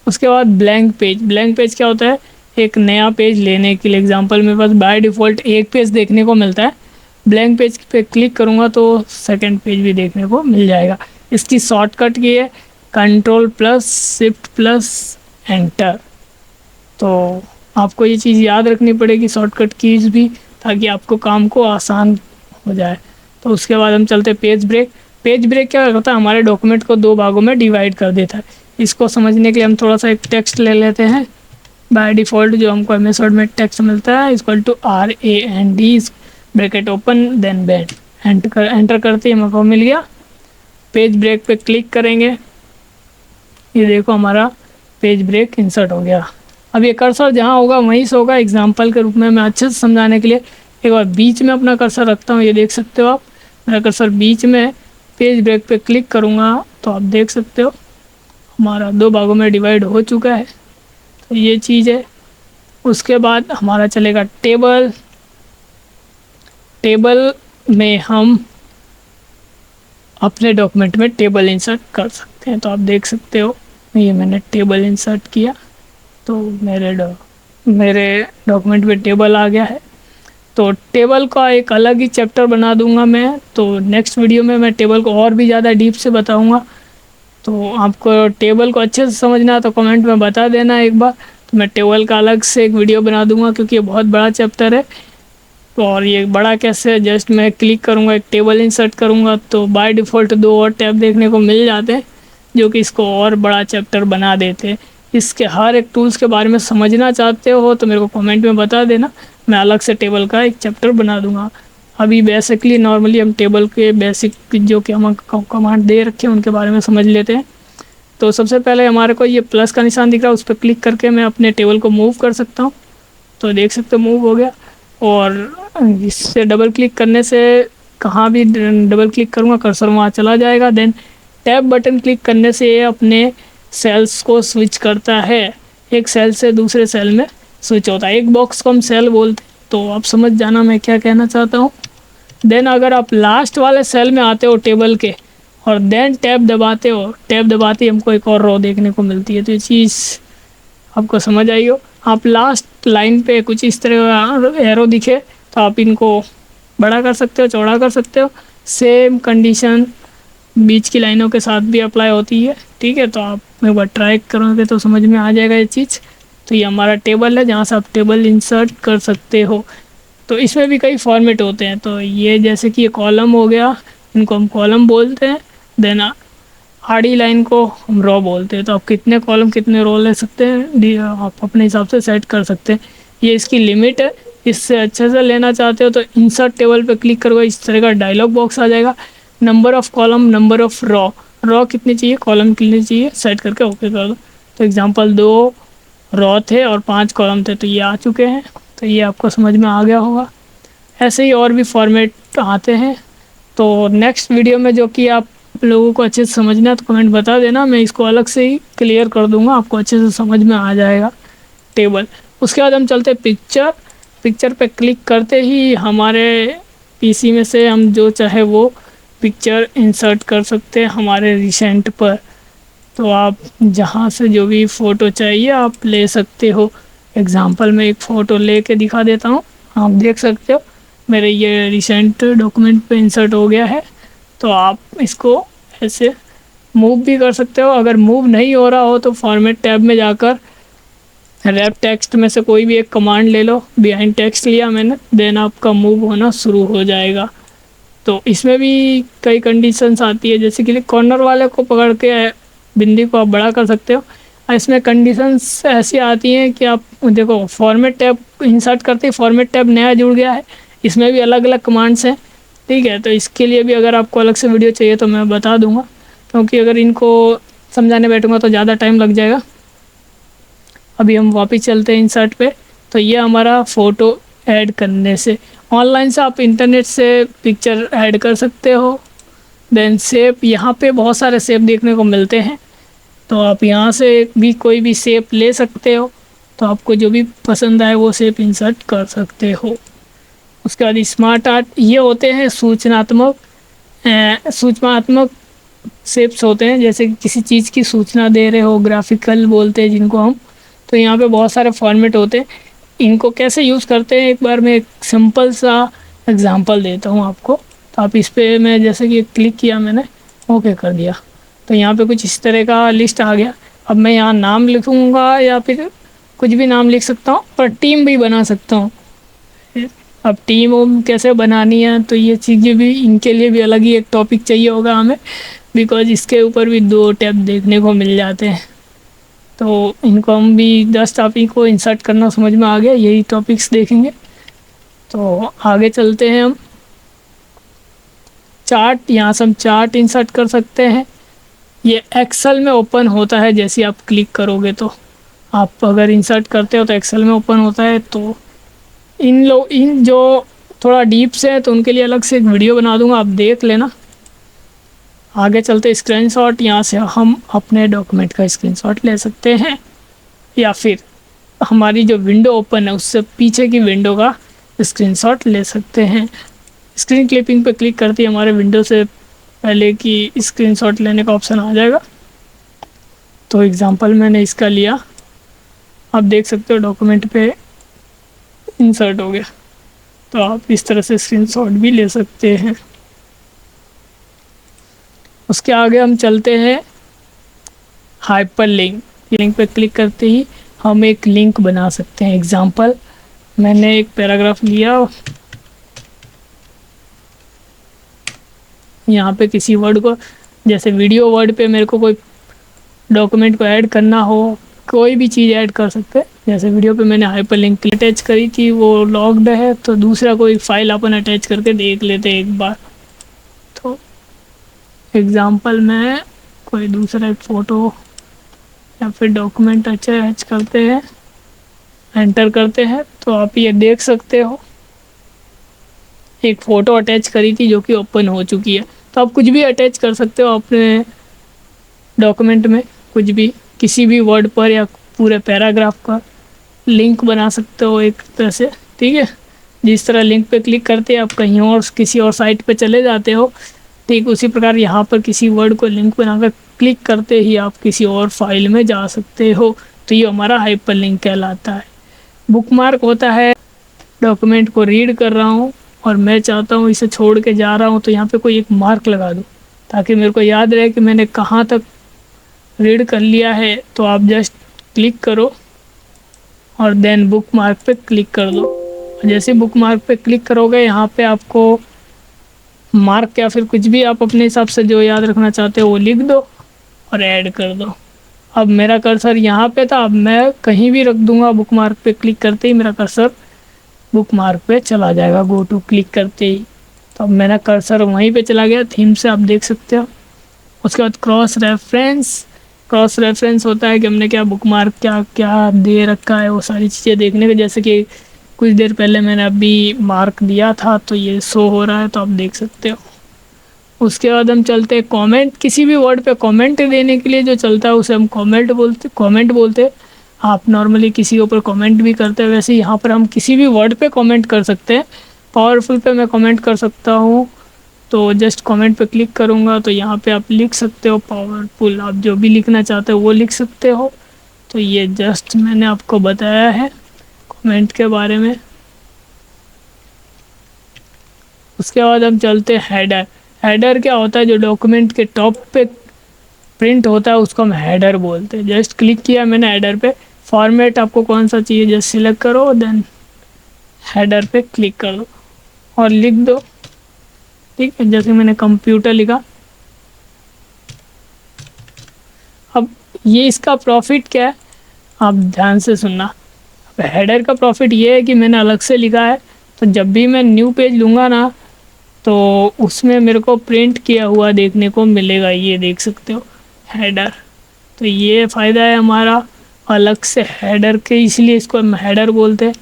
उसके बाद ब्लैंक पेज। ब्लैंक पेज क्या होता है, एक नया पेज लेने के लिए। एग्जांपल मेरे पास बाय डिफ़ॉल्ट एक पेज देखने को मिलता है, ब्लैंक पेज पे क्लिक करूँगा तो सेकंड पेज भी देखने को मिल जाएगा। इसकी शॉर्टकट की है Ctrl+Shift+Enter। तो आपको ये चीज़ याद रखनी पड़ेगी, शॉर्टकट कीज़ भी, ताकि आपको काम को आसान हो जाए। तो उसके बाद हम चलते हैं पेज ब्रेक। पेज ब्रेक क्या करता है, हमारे डॉक्यूमेंट को दो भागों में डिवाइड कर देता है। इसको समझने के लिए हम थोड़ा सा एक टेक्स्ट ले लेते हैं। बाय डिफ़ॉल्ट जो हमको एमएस वर्ड में टेक्स्ट मिलता है =RAND bracket open then band, enter करते ही हमको मिल गया। पेज ब्रेक पे क्लिक करेंगे, ये देखो हमारा पेज ब्रेक इंसर्ट हो गया। अब ये कर्सर जहाँ होगा वहीं से होगा। एग्जांपल के रूप में मैं अच्छे से समझाने के लिए एक बार बीच में अपना कर्सर रखता हूँ। ये देख सकते हो आप, मेरा कर्सर बीच में। पेज ब्रेक पे क्लिक करूँगा तो आप देख सकते हो हमारा दो भागों में डिवाइड हो चुका है। तो ये चीज़ है। उसके बाद हमारा चलेगा टेबल। टेबल में हम अपने डॉक्यूमेंट में टेबल इंसर्ट कर सकते हैं। तो आप देख सकते हो ये मैंने टेबल इंसर्ट किया तो मेरे डॉक्यूमेंट में टेबल आ गया है। तो टेबल का एक अलग ही चैप्टर बना दूंगा मैं, तो नेक्स्ट वीडियो में मैं टेबल को और भी ज़्यादा डीप से बताऊंगा। तो आपको टेबल को अच्छे से समझना है तो कमेंट में बता देना एक बार, तो मैं टेबल का अलग से एक वीडियो बना दूंगा, क्योंकि ये बहुत बड़ा चैप्टर है। तो और ये बड़ा कैसे है, जस्ट मैं क्लिक करूँगा, एक टेबल इंसर्ट करूँगा तो बाय डिफ़ॉल्ट 2 और टैब देखने को मिल जाते हैं, जो कि इसको और बड़ा चैप्टर बना देते हैं। इसके हर एक टूल्स के बारे में समझना चाहते हो तो मेरे को कमेंट में बता देना, मैं अलग से टेबल का एक चैप्टर बना दूंगा। अभी बेसिकली नॉर्मली हम टेबल के बेसिक जो कि हम कमांड दे रखे हैं उनके बारे में समझ लेते हैं। तो सबसे पहले हमारे को ये प्लस का निशान दिख रहा है, उस पर क्लिक करके मैं अपने टेबल को मूव कर सकता हूँ। तो देख सकते हो मूव हो गया। और इससे डबल क्लिक करने से कहाँ भी डबल क्लिक करूँगा कर्सर वहाँ चला जाएगा। देन टैब बटन क्लिक करने से ये अपने सेल्स को स्विच करता है, एक सेल से दूसरे सेल में स्विच होता है। एक बॉक्स को हम सेल बोलते हैं, तो आप समझ जाना मैं क्या कहना चाहता हूँ। देन अगर आप लास्ट वाले सेल में आते हो टेबल के और देन टैब दबाते हो, टैब दबाते ही हमको एक और रो देखने को मिलती है। तो ये चीज़ आपको समझ आई हो। आप लास्ट लाइन पे कुछ इस तरह एरो दिखे तो आप इनको बड़ा कर सकते हो, चौड़ा कर सकते हो। सेम कंडीशन बीच की लाइनों के साथ भी अप्लाई होती है, ठीक है। तो आप एक बार ट्राई करोगे तो समझ में आ जाएगा ये चीज़। तो ये हमारा टेबल है जहाँ से आप टेबल इंसर्ट कर सकते हो। तो इसमें भी कई फॉर्मेट होते हैं। तो ये जैसे कि ये कॉलम हो गया, इनको हम कॉलम बोलते हैं। देन आड़ी लाइन को हम रो बोलते हैं। तो आप कितने कॉलम कितने रो ले सकते हैं आप अपने हिसाब से सेट कर सकते हैं, ये इसकी लिमिट है। इससे अच्छे से लेना चाहते हो तो इंसर्ट टेबल पे क्लिक करोगे, इस तरह का डायलॉग बॉक्स आ जाएगा। Number of column, number of row कितनी चाहिए, कॉलम कितनी चाहिए, सेट करके ओके कर दो। तो एग्जांपल 2 रो थे और 5 कॉलम थे, तो ये आ चुके हैं। तो ये आपको समझ में आ गया होगा। ऐसे ही और भी फॉर्मेट आते हैं। तो नेक्स्ट वीडियो में जो कि आप लोगों को अच्छे से समझना है तो कमेंट बता देना, मैं इसको अलग से ही क्लियर कर दूंगा, आपको अच्छे से समझ में आ जाएगा टेबल। उसके बाद हम चलते पिक्चर। पिक्चर पे क्लिक करते ही हमारे पीसी में से हम जो चाहे वो पिक्चर इंसर्ट कर सकते हैं हमारे रिसेंट पर। तो आप जहाँ से जो भी फ़ोटो चाहिए आप ले सकते हो। एग्जांपल में एक फ़ोटो लेके दिखा देता हूँ, आप देख सकते हो मेरे ये रिसेंट डॉक्यूमेंट पे इंसर्ट हो गया है। तो आप इसको ऐसे मूव भी कर सकते हो। अगर मूव नहीं हो रहा हो तो फॉर्मेट टैब में जाकर रैप टेक्स्ट में से कोई भी एक कमांड ले लो, बिहाइंड टेक्स्ट लिया मैंने, देन आपका मूव होना शुरू हो जाएगा। तो इसमें भी कई कंडीशंस आती है, जैसे कि कॉर्नर वाले को पकड़ के बिंदी को आप बड़ा कर सकते हो। इसमें कंडीशंस ऐसी आती हैं कि आप देखो फॉर्मेट टैब इंसर्ट करते ही फॉर्मेट टैब नया जुड़ गया है, इसमें भी अलग अलग कमांड्स हैं, ठीक है। तो इसके लिए भी अगर आपको अलग से वीडियो चाहिए तो मैं बता दूंगा, क्योंकि अगर इनको समझाने बैठूंगा तो ज़्यादा टाइम लग जाएगा। अभी हम वापस चलते हैं इंसर्ट पे। तो ये हमारा फ़ोटो ऐड करने से, ऑनलाइन से आप इंटरनेट से पिक्चर ऐड कर सकते हो। देन शेप, यहाँ पे बहुत सारे शेप देखने को मिलते हैं, तो आप यहाँ से भी कोई भी शेप ले सकते हो। तो आपको जो भी पसंद आए वो शेप इंसर्ट कर सकते हो। उसके बाद स्मार्ट आर्ट, ये होते हैं सूचनात्मक शेप्स होते हैं, जैसे कि किसी चीज़ की सूचना दे रहे हो, ग्राफिकल बोलते हैं जिनको हम। तो यहाँ पे बहुत सारे फॉर्मेट होते हैं, इनको कैसे यूज़ करते हैं एक बार मैं एक सिंपल सा एग्जांपल देता हूँ आपको। तो आप इस पर मैं जैसे कि क्लिक किया मैंने, ओके कर दिया, तो यहाँ पे कुछ इस तरह का लिस्ट आ गया। अब मैं यहाँ नाम लिखूँगा या फिर कुछ भी नाम लिख सकता हूँ, पर टीम भी बना सकता हूँ। अब टीम कैसे बनानी है तो ये चीज़ें भी, इनके लिए भी अलग ही एक टॉपिक चाहिए होगा हमें, बिकॉज इसके ऊपर भी 2 टैब देखने को मिल जाते हैं। तो इनको हम भी 10 टॉपिक को इंसर्ट करना समझ में आ गया, यही टॉपिक्स देखेंगे। तो आगे चलते हैं हम। चार्ट, यहाँ से हम चार्ट इंसर्ट कर सकते हैं। ये एक्सेल में ओपन होता है, जैसे आप क्लिक करोगे तो आप अगर इंसर्ट करते हो तो एक्सेल में ओपन होता है। तो इन जो थोड़ा डीप से है तो उनके लिए अलग से एक वीडियो बना दूंगा, आप देख लेना। आगे चलते स्क्रीनशॉट, यहाँ से हम अपने डॉक्यूमेंट का स्क्रीनशॉट ले सकते हैं, या फिर हमारी जो विंडो ओपन है उससे पीछे की विंडो का स्क्रीनशॉट ले सकते हैं। स्क्रीन क्लिपिंग पे क्लिक करते ही हमारे विंडो से पहले की स्क्रीनशॉट लेने का ऑप्शन आ जाएगा। तो एग्जांपल मैंने इसका लिया, आप देख सकते हो डॉक्यूमेंट पे इंसर्ट हो गया। तो आप इस तरह से स्क्रीनशॉट भी ले सकते हैं। उसके आगे हम चलते हैं हाइपर लिंक। लिंक पे क्लिक करते ही हम एक लिंक बना सकते हैं। एग्जांपल मैंने एक पैराग्राफ लिया, यहाँ पे किसी वर्ड को, जैसे वीडियो वर्ड पे मेरे को कोई डॉक्यूमेंट को ऐड करना हो, कोई भी चीज़ ऐड कर सकते हैं। जैसे वीडियो पे मैंने हाइपर लिंक अटैच करी थी, वो लॉक्ड है, तो दूसरा कोई फाइल अपन अटैच करके देख लेते हैं एक बार। तो एग्जांपल में कोई दूसरा एक फ़ोटो या फिर डॉक्यूमेंट अटैच करते हैं, एंटर करते हैं, तो आप ये देख सकते हो एक फ़ोटो अटैच करी थी जो कि ओपन हो चुकी है। तो आप कुछ भी अटैच कर सकते हो अपने डॉक्यूमेंट में, कुछ भी, किसी भी वर्ड पर या पूरे पैराग्राफ का लिंक बना सकते हो एक तरह से, ठीक है। जिस तरह लिंक पे क्लिक करते हैं आप कहीं और किसी और साइट पे चले जाते हो, ठीक उसी प्रकार यहाँ पर किसी वर्ड को लिंक बनाकर क्लिक करते ही आप किसी और फाइल में जा सकते हो। तो ये हमारा हाइपर लिंक कहलाता है। बुकमार्क होता है, डॉक्यूमेंट को रीड कर रहा हूँ और मैं चाहता हूँ इसे छोड़ के जा रहा हूँ, तो यहाँ पे कोई एक मार्क लगा दूँ ताकि मेरे को याद रहे कि मैंने कहाँ तक रीड कर लिया है। तो आप जस्ट क्लिक करो और देन बुक मार्क पे क्लिक कर दो। जैसे बुक मार्क पे क्लिक करोगे, यहाँ पे आपको मार्क या फिर कुछ भी आप अपने हिसाब से जो याद रखना चाहते हो वो लिख दो और ऐड कर दो। अब मेरा कर्सर यहाँ पे था, अब मैं कहीं भी रख दूंगा, बुक मार्क पे क्लिक करते ही मेरा कर्सर बुक मार्क पे चला जाएगा, गो टू क्लिक करते ही। तो अब मेरा कर्सर वहीं पे चला गया, थीम से आप देख सकते हो। उसके बाद क्रॉस रेफरेंस। क्रॉस रेफरेंस होता है कि हमने क्या बुक मार्क क्या क्या दे रखा है, वो सारी चीज़ें देखने के। जैसे कि कुछ देर पहले मैंने अभी मार्क दिया था तो ये शो हो रहा है, तो आप देख सकते हो। उसके बाद हम चलते हैं कमेंट। किसी भी वर्ड पे कमेंट देने के लिए जो चलता है उसे हम कमेंट बोलते। आप नॉर्मली किसी के ऊपर कमेंट भी करते हैं, वैसे यहाँ पर हम किसी भी वर्ड पे कमेंट कर सकते हैं। पावरफुल पे मैं कमेंट कर सकता हूँ, तो जस्ट कमेंट पे क्लिक करूँगा तो यहाँ पे आप लिख सकते हो पावरफुल, आप जो भी लिखना चाहते हो वो लिख सकते हो। तो ये जस्ट मैंने आपको बताया है कमेंट के बारे में। उसके बाद हम चलते हैं हेडर। हेडर क्या होता है, जो डॉक्यूमेंट के टॉप पे प्रिंट होता है उसको हम हेडर बोलते हैं। जस्ट क्लिक किया मैंने हेडर पे, फॉर्मेट आपको कौन सा चाहिए जस्ट सिलेक्ट करो, देन हेडर पे क्लिक कर दो और लिख दो, ठीक है। जैसे मैंने कंप्यूटर लिखा। अब ये इसका प्रॉफिट क्या है, आप ध्यान से सुनना। अब हेडर का प्रॉफिट ये है कि मैंने अलग से लिखा है, तो जब भी मैं न्यू पेज लूँगा ना तो उसमें मेरे को प्रिंट किया हुआ देखने को मिलेगा, ये देख सकते हो हेडर। तो ये फ़ायदा है हमारा अलग से हेडर के, इसलिए इसको हम हेडर बोलते हैं।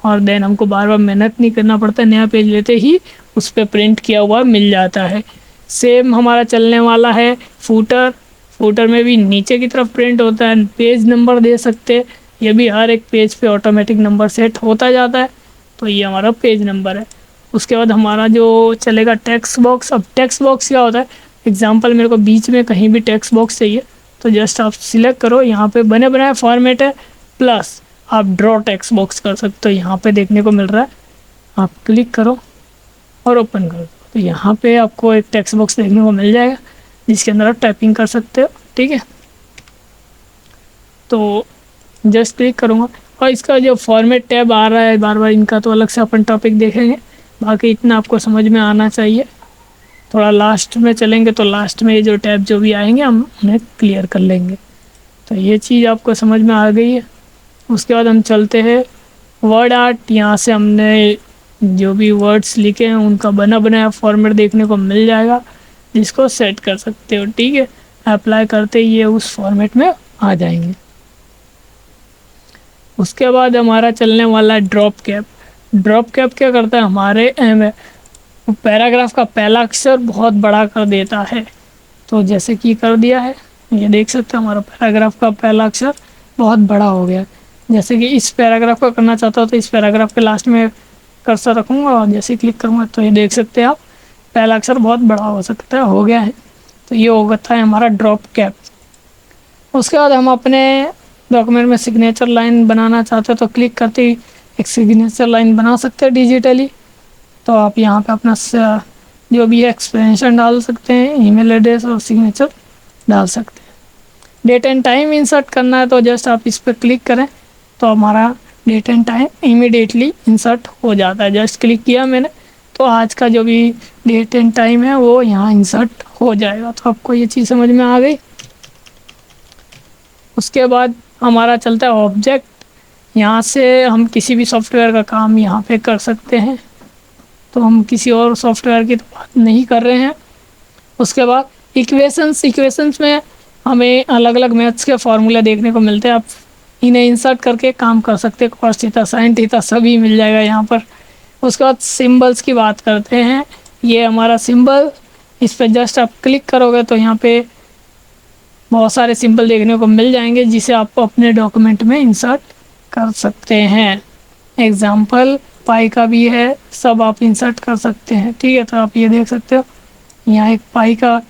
और देन हमको बार बार मेहनत नहीं करना पड़ता, नया पेज लेते ही उस पर प्रिंट किया हुआ मिल जाता है। सेम हमारा चलने वाला है फूटर। फूटर में भी नीचे की तरफ प्रिंट होता है, पेज नंबर दे सकते हैं, ये भी हर एक पेज पे ऑटोमेटिक नंबर सेट होता जाता है। तो ये हमारा पेज नंबर है। उसके बाद हमारा जो चलेगा टेक्स्ट बॉक्स। अब टेक्स्ट बॉक्स क्या होता है, एग्जांपल मेरे को बीच में कहीं भी टेक्स्ट बॉक्स चाहिए तो जस्ट आप सिलेक्ट करो, यहाँ पे बने बनाए फॉर्मेट है, प्लस आप ड्रॉ टेक्स्ट बॉक्स कर सकते हो, यहाँ पे देखने को मिल रहा है। आप क्लिक करो और ओपन करो तो यहाँ पे आपको एक टेक्स्ट बॉक्स देखने को मिल जाएगा जिसके अंदर आप टाइपिंग कर सकते हो, ठीक है। तो जस्ट क्लिक करूँगा और इसका जो फॉर्मेट टैब आ रहा है बार बार, इनका तो अलग से अपन टॉपिक देखेंगे, बाकी इतना आपको समझ में आना चाहिए। थोड़ा लास्ट में चलेंगे तो लास्ट में ये जो टैब जो भी आएंगे हम उन्हें क्लियर कर लेंगे। तो ये चीज़ आपको समझ में आ गई है। उसके बाद हम चलते हैं वर्ड आर्ट। यहाँ से हमने जो भी वर्ड्स लिखे हैं उनका बना बनाया फॉर्मेट देखने को मिल जाएगा, जिसको सेट कर सकते हो, ठीक है। अप्लाई करते ही ये उस फॉर्मेट में आ जाएंगे। उसके बाद हमारा चलने वाला ड्रॉप कैप। ड्रॉप कैप क्या करता है, हमारे पैराग्राफ का पहला अक्षर बहुत बड़ा कर देता है। तो जैसे कि कर दिया है, ये देख सकते हो हमारा पैराग्राफ का पहला अक्षर बहुत बड़ा हो गया। जैसे कि इस पैराग्राफ का करना चाहता हो तो इस पैराग्राफ के लास्ट में कर्सर रखूँगा और जैसे क्लिक करूँगा तो ये देख सकते हैं आप पहला अक्षर बहुत बड़ा हो सकता है, हो गया है। तो ये होता है हमारा ड्रॉप कैप। उसके बाद हम अपने डॉक्यूमेंट में सिग्नेचर लाइन बनाना चाहते हो तो क्लिक करते ही एक सिग्नेचर लाइन बना सकते हैं डिजिटली। तो आप यहाँ पे अपना जो भी है एक्सप्लेनेशन डाल सकते हैं, ईमेल एड्रेस और सिग्नेचर डाल सकते हैं। डेट एंड टाइम इंसर्ट करना है तो जस्ट आप इस पर क्लिक करें तो हमारा date and time immediately insert हो जाता है। जस्ट क्लिक किया मैंने तो आज का जो भी डेट एंड टाइम है वो यहाँ इंसर्ट हो जाएगा। तो आपको ये चीज़ समझ में आ गई। उसके बाद हमारा चलता है ऑब्जेक्ट। यहाँ से हम किसी भी सॉफ्टवेयर का काम यहाँ पे कर सकते हैं, तो हम किसी और सॉफ्टवेयर की तो बात नहीं कर रहे हैं। उसके बाद इक्वेशंस में हमें अलग अलग मैथ्स के फॉर्मूले देखने को मिलते हैं। आप इन्हें इंसर्ट करके काम कर सकते हैं। कॉस थीटा, साइन थीटा सभी मिल जाएगा यहाँ पर। उसके बाद सिंबल्स की बात करते हैं। ये हमारा सिंबल, इस पर जस्ट आप क्लिक करोगे तो यहाँ पे बहुत सारे सिंबल देखने को मिल जाएंगे जिसे आप अपने डॉक्यूमेंट में इंसर्ट कर सकते हैं। एग्जाम्पल पाई का भी है, सब आप इंसर्ट कर सकते हैं। ठीक है, तो आप ये देख सकते हो यहाँ एक पाई का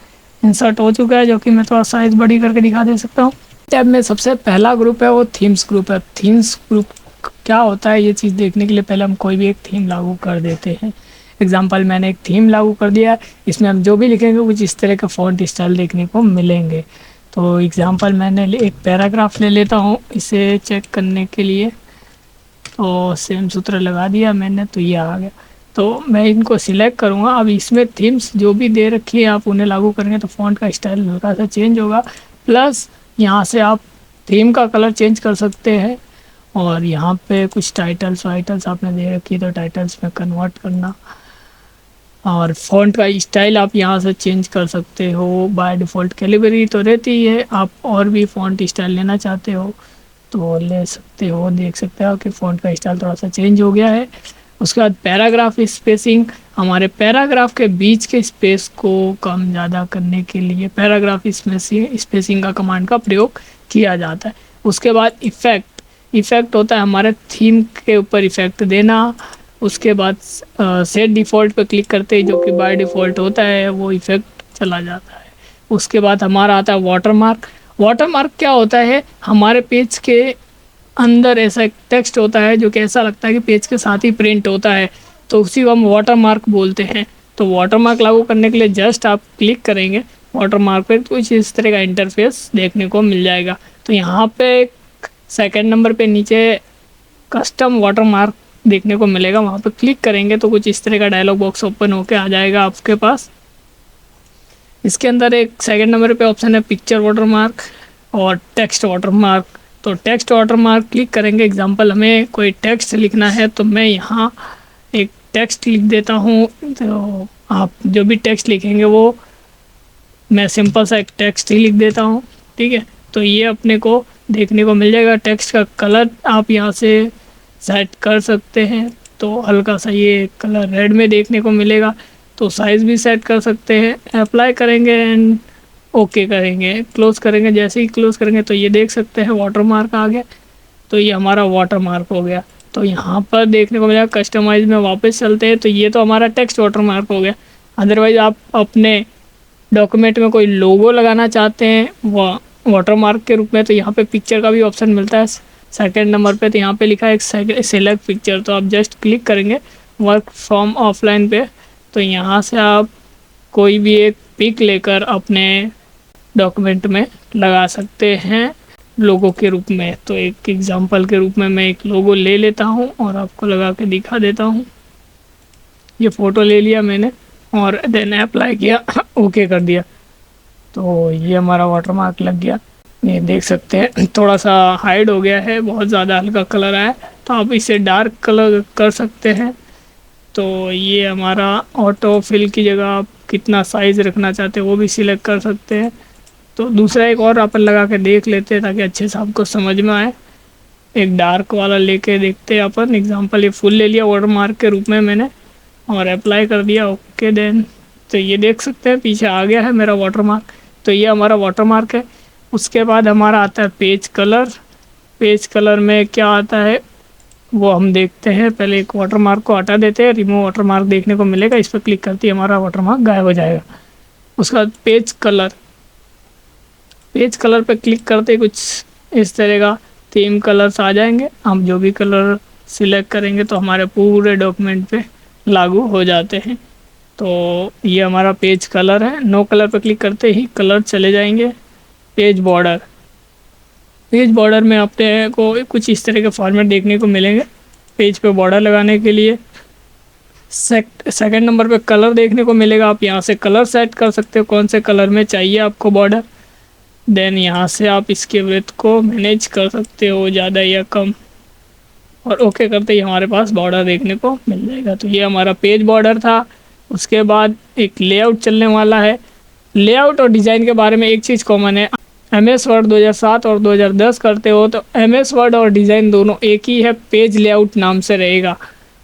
इंसर्ट हो चुका है, जो कि मैं थोड़ा साइज़ बड़ी करके दिखा दे सकता हूँ। टैब में सबसे पहला ग्रुप है वो थीम्स ग्रुप है। थीम्स ग्रुप क्या होता है ये चीज़ देखने के लिए पहले हम कोई भी एक थीम लागू कर देते हैं। एग्जाम्पल मैंने एक थीम लागू कर दिया, इसमें हम जो भी लिखेंगे कुछ इस तरह का फॉन्ट स्टाइल देखने को मिलेंगे। तो एग्जाम्पल मैंने एक पैराग्राफ ले लेता हूँ इसे चेक करने के लिए। तो सेम सूत्र लगा दिया मैंने तो ये आ गया। तो मैं इनको सिलेक्ट करूँगा। अब इसमें थीम्स जो भी दे रखी है आप उन्हें लागू करेंगे तो फ़ॉन्ट का स्टाइल हल्का सा चेंज होगा। प्लस यहाँ से आप थीम का कलर चेंज कर सकते हैं। और यहाँ पे कुछ टाइटल्स वाइटल्स आपने दे रखी है तो टाइटल्स में कन्वर्ट करना। और फ़ॉन्ट का स्टाइल आप यहाँ से चेंज कर सकते हो। बाय डिफ़ॉल्ट कैलिबरी तो रहती है, आप और भी फ़ॉन्ट स्टाइल लेना चाहते हो तो ले सकते हो। देख सकते हो कि फ़ॉन्ट का स्टाइल थोड़ा सा चेंज हो गया है। उसके बाद पैराग्राफ स्पेसिंग, हमारे पैराग्राफ के बीच के स्पेस को कम ज़्यादा करने के लिए पैराग्राफ स्पेसिंग का कमांड का प्रयोग किया जाता है। उसके बाद इफ़ेक्ट होता है हमारे थीम के ऊपर इफ़ेक्ट देना। उसके बाद सेट डिफ़ॉल्ट पे क्लिक करते ही जो कि बाय डिफ़ॉल्ट होता है वो इफ़ेक्ट चला जाता है। उसके बाद हमारा आता है वाटरमार्क। वाटरमार्क क्या होता है, हमारे पेज के अंदर ऐसा एक टेक्स्ट होता है जो कि ऐसा लगता है कि पेज के साथ ही प्रिंट होता है, तो उसी को हम वाटरमार्क बोलते हैं। तो वाटरमार्क लागू करने के लिए जस्ट आप क्लिक करेंगे वाटरमार्क पे तो कुछ इस तरह का इंटरफेस देखने को मिल जाएगा। तो यहाँ पे सेकंड नंबर पे नीचे कस्टम वाटरमार्क देखने को मिलेगा, वहाँ पे क्लिक करेंगे तो कुछ इस तरह का डायलॉग बॉक्स ओपन होके आ जाएगा आपके पास। इसके अंदर एक सेकंड नंबर पे ऑप्शन है पिक्चर वाटरमार्क और टेक्स्ट वाटरमार्क। तो टेक्स्ट वाटरमार्क क्लिक करेंगे। एग्जांपल हमें कोई टेक्स्ट लिखना है तो मैं यहाँ एक टेक्स्ट लिख देता हूँ। तो आप जो भी टेक्स्ट लिखेंगे वो मैं सिंपल सा एक टेक्स्ट ही लिख देता हूँ। ठीक है, तो ये अपने को देखने को मिल जाएगा। टेक्स्ट का कलर आप यहाँ से सेट कर सकते हैं, तो हल्का सा ये कलर रेड में देखने को मिलेगा। तो साइज़ भी सेट कर सकते हैं। अप्लाई करेंगे एंड ओके करेंगे, क्लोज़ करेंगे। जैसे ही क्लोज़ करेंगे तो ये देख सकते हैं वाटरमार्क आ गया। तो ये हमारा वाटरमार्क हो गया। तो यहाँ पर देखने को मिलेगा कस्टमाइज में वापस चलते हैं तो ये तो हमारा टेक्स्ट वाटरमार्क हो गया। अदरवाइज़ आप अपने डॉक्यूमेंट में कोई लोगो लगाना चाहते हैं वाटरमार्क के रूप में तो यहाँ पे पिक्चर का भी ऑप्शन मिलता है सेकंड नंबर पे। तो यहाँ पे लिखा है एक सेलेक्ट पिक्चर, तो आप जस्ट क्लिक करेंगे वर्क फ्रॉम ऑफलाइन पे। तो यहाँ से आप कोई भी एक पिक लेकर अपने डॉक्यूमेंट में लगा सकते हैं लोगो के रूप में। तो एक एग्जांपल के रूप में मैं एक लोगो ले लेता हूँ और आपको लगा के दिखा देता हूँ। ये फ़ोटो ले लिया मैंने और देन अप्लाई किया ओके कर दिया तो ये हमारा वाटरमार्क लग गया। ये देख सकते हैं थोड़ा सा हाइड हो गया है, बहुत ज़्यादा हल्का कलर आया तो आप इसे डार्क कलर कर सकते हैं। तो ये हमारा ऑटो फिल की जगह आप कितना साइज़ रखना चाहते हैं वो भी सिलेक्ट कर सकते हैं। तो दूसरा एक और अपन लगा के देख लेते हैं ताकि अच्छे से आपको समझ में आए। एक डार्क वाला लेके देखते हैं अपन। एग्जांपल ये फुल ले लिया वाटरमार्क के रूप में मैंने और अप्लाई कर दिया ओके देन। तो ये देख सकते हैं पीछे आ गया है मेरा वाटरमार्क। तो ये हमारा वाटरमार्क है। उसके बाद हमारा आता है पेज कलर। पेज कलर में क्या आता है वो हम देखते हैं। पहले एक वाटरमार्क को हटा देते हैं, रिमूव वाटरमार्क देखने को मिलेगा, इस पर क्लिक करते ही हमारा वाटरमार्क गायब हो जाएगा। उसके बाद पेज कलर, पेज कलर पे क्लिक करते कुछ इस तरह का थीम कलर्स आ जाएंगे। हम जो भी कलर सिलेक्ट करेंगे तो हमारे पूरे डॉक्यूमेंट पे लागू हो जाते हैं। तो ये हमारा पेज कलर है। नो कलर पर क्लिक करते ही कलर चले जाएंगे। पेज बॉर्डर, पेज बॉर्डर में अपने को कुछ इस तरह के फॉर्मेट देखने को मिलेंगे पेज पे बॉर्डर लगाने के लिए। सेकंड नंबर पे कलर देखने को मिलेगा। आप यहाँ से कलर सेट कर सकते हो, कौन से कलर में चाहिए आपको बॉर्डर। देन यहाँ से आप इसके विड्थ को मैनेज कर सकते हो, ज़्यादा या कम, और ओके करते ही हमारे पास बॉर्डर देखने को मिल जाएगा। तो ये हमारा पेज बॉर्डर था। उसके बाद एक लेआउट चलने वाला है। लेआउट और डिज़ाइन के बारे में एक चीज़ कॉमन है, MS वर्ड 2007 और 2010 करते हो तो MS वर्ड और डिज़ाइन दोनों एक ही है, पेज लेआउट नाम से रहेगा।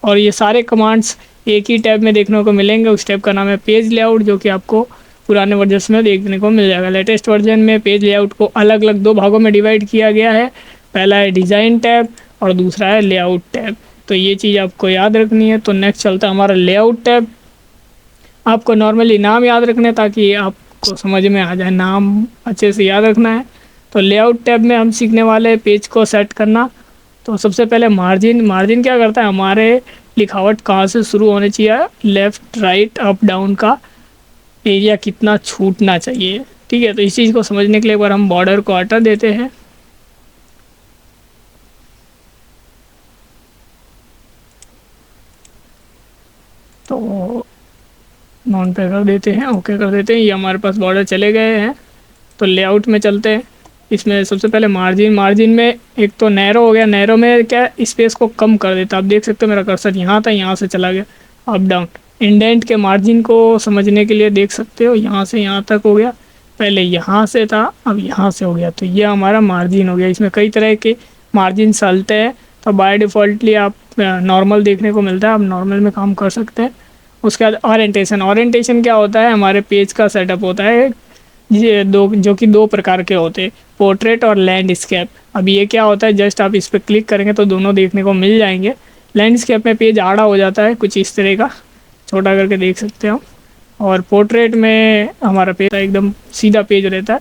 और ये सारे कमांड्स एक ही टैब में देखने को मिलेंगे। उस टैब का नाम है पेज लेआउट, जो कि आपको पुराने वर्जन में देखने को मिल जाएगा। लेटेस्ट वर्जन में पेज लेआउट को अलग अलग दो भागों में डिवाइड किया गया है। पहला है डिज़ाइन टैब और दूसरा है लेआउट टैब। तो ये चीज़ आपको याद रखनी है। तो नेक्स्ट चलता है हमारा लेआउट टैब। आपको नॉर्मली नाम याद रखने ताकि आपको समझ में आ जाए, नाम अच्छे से याद रखना है। तो लेआउट टैब में हम सीखने वाले हैं पेज को सेट करना। तो सबसे पहले मार्जिन, मार्जिन क्या करता है, हमारे लिखावट कहाँ से शुरू होनी चाहिए, लेफ़्ट राइट अप डाउन का एरिया कितना छूटना चाहिए। ठीक है, तो इस चीज़ को समझने के लिए एक बार हम बॉर्डर को हटा देते हैं। तो नॉन पे कर देते हैं, ओके कर देते हैं। ये हमारे पास बॉर्डर चले गए हैं। तो लेआउट में चलते हैं। इसमें सबसे पहले मार्जिन, मार्जिन में एक तो नैरो हो गया। नैरो में क्या स्पेस को कम कर देता, आप देख सकते हो मेरा कर्सर यहाँ था, यहाँ से चला गया अप डाउन। इंडेंट के मार्जिन को समझने के लिए देख सकते हो, यहाँ से यहाँ तक हो गया, पहले यहाँ से था अब यहाँ से हो गया। तो ये हमारा मार्जिन हो गया। इसमें कई तरह के मार्जिन चलते हैं। तो बाय डिफ़ॉल्टली आप नॉर्मल देखने को मिलता है, आप नॉर्मल में काम कर सकते हैं। उसके बाद ओरिएंटेशन, ओरिएंटेशन क्या होता है, हमारे पेज का सेटअप होता है ये दो, जो कि दो प्रकार के होते हैं, पोर्ट्रेट और लैंडस्केप। अब ये क्या होता है, जस्ट आप इस पर क्लिक करेंगे तो दोनों देखने को मिल जाएंगे। लैंडस्केप में पेज आड़ा हो जाता है कुछ इस तरह का, छोटा करके देख सकते हो। और पोर्ट्रेट में हमारा पेज एकदम सीधा पेज रहता है।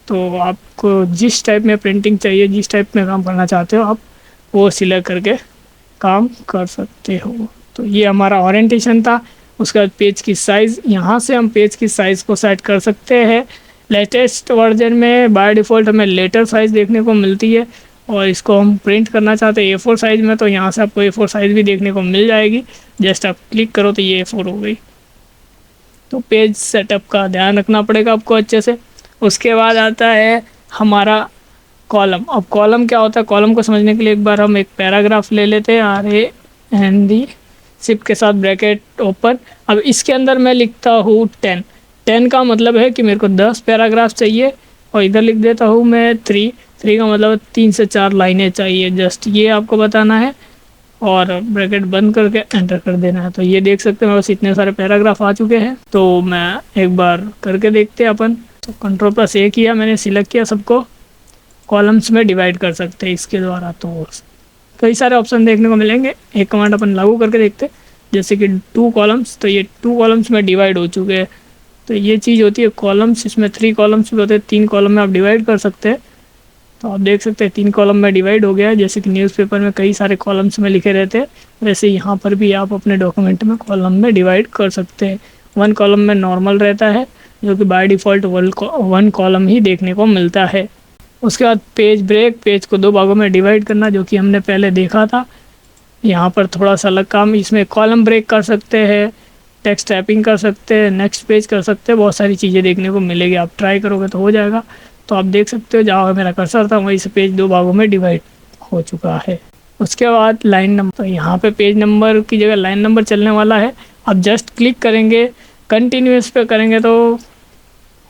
तो आपको जिस टाइप में प्रिंटिंग चाहिए, जिस टाइप में काम करना चाहते हो, आप वो सिलेक्ट करके काम कर सकते हो। तो ये हमारा ओरिएंटेशन था। उसके बाद पेज की साइज़, यहाँ से हम पेज की साइज़ को सेट कर सकते हैं। लेटेस्ट वर्जन में बाय डिफ़ॉल्ट हमें लेटर साइज़ देखने को मिलती है, और इसको हम प्रिंट करना चाहते हैं A4 साइज़ में, तो यहाँ से आपको A4 साइज़ भी देखने को मिल जाएगी। जस्ट आप क्लिक करो तो ये A4 हो गई। तो पेज सेटअप का ध्यान रखना पड़ेगा आपको अच्छे से। उसके बाद आता है हमारा कॉलम। अब कॉलम क्या होता है, कॉलम को समझने के लिए एक बार हम एक पैराग्राफ ले लेते हैं, RAND शिफ्ट के साथ ब्रैकेट ओपन। अब इसके अंदर मैं लिखता हूँ 10। 10 का मतलब है कि मेरे को 10 पैराग्राफ चाहिए, और इधर लिख देता हूँ मैं 3। 3 का मतलब 3 से 4 लाइनें चाहिए, जस्ट ये आपको बताना है, और ब्रैकेट बंद करके एंटर कर देना है। तो ये देख सकते हैं मेरे पास इतने सारे पैराग्राफ आ चुके हैं। तो मैं एक बार करके देखते हैं अपन। तो Ctrl+A किया मैंने, सिलेक्ट किया, सबको कॉलम्स में डिवाइड कर सकते हैं इसके द्वारा। तो कई सारे ऑप्शन देखने को मिलेंगे। एक कमांड अपन लागू करके देखते हैं, जैसे कि 2 कॉलम्स। तो ये 2 कॉलम्स में डिवाइड हो चुके हैं। तो ये चीज़ होती है कॉलम्स। इसमें 3 कॉलम्स भी होते हैं, 3 कॉलम में आप डिवाइड कर सकते हैं। तो आप देख सकते हैं 3 कॉलम में डिवाइड हो गया है। जैसे कि न्यूज़पेपर में कई सारे कॉलम्स में लिखे रहते हैं, वैसे यहाँ पर भी आप अपने डॉक्यूमेंट में कॉलम में डिवाइड कर सकते हैं। 1 कॉलम में नॉर्मल रहता है, जो कि बाय डिफ़ॉल्ट 1 कॉलम ही देखने को मिलता है। उसके बाद पेज ब्रेक, पेज को 2 भागों में डिवाइड करना, जो कि हमने पहले देखा था। यहाँ पर थोड़ा सा अलग काम, इसमें कॉलम ब्रेक कर सकते हैं, टेक्स्ट टाइपिंग कर सकते हैं, नेक्स्ट पेज कर सकते हैं, बहुत सारी चीज़ें देखने को मिलेगी। आप ट्राई करोगे तो हो जाएगा। तो आप देख सकते हो जहाँ मेरा कर्सर था वहीं से पेज 2 भागों में डिवाइड हो चुका है। उसके बाद लाइन नंबर, तो यहाँ पे पेज नंबर की जगह लाइन नंबर चलने वाला है। अब जस्ट क्लिक करेंगे, कंटिन्यूअस पे करेंगे तो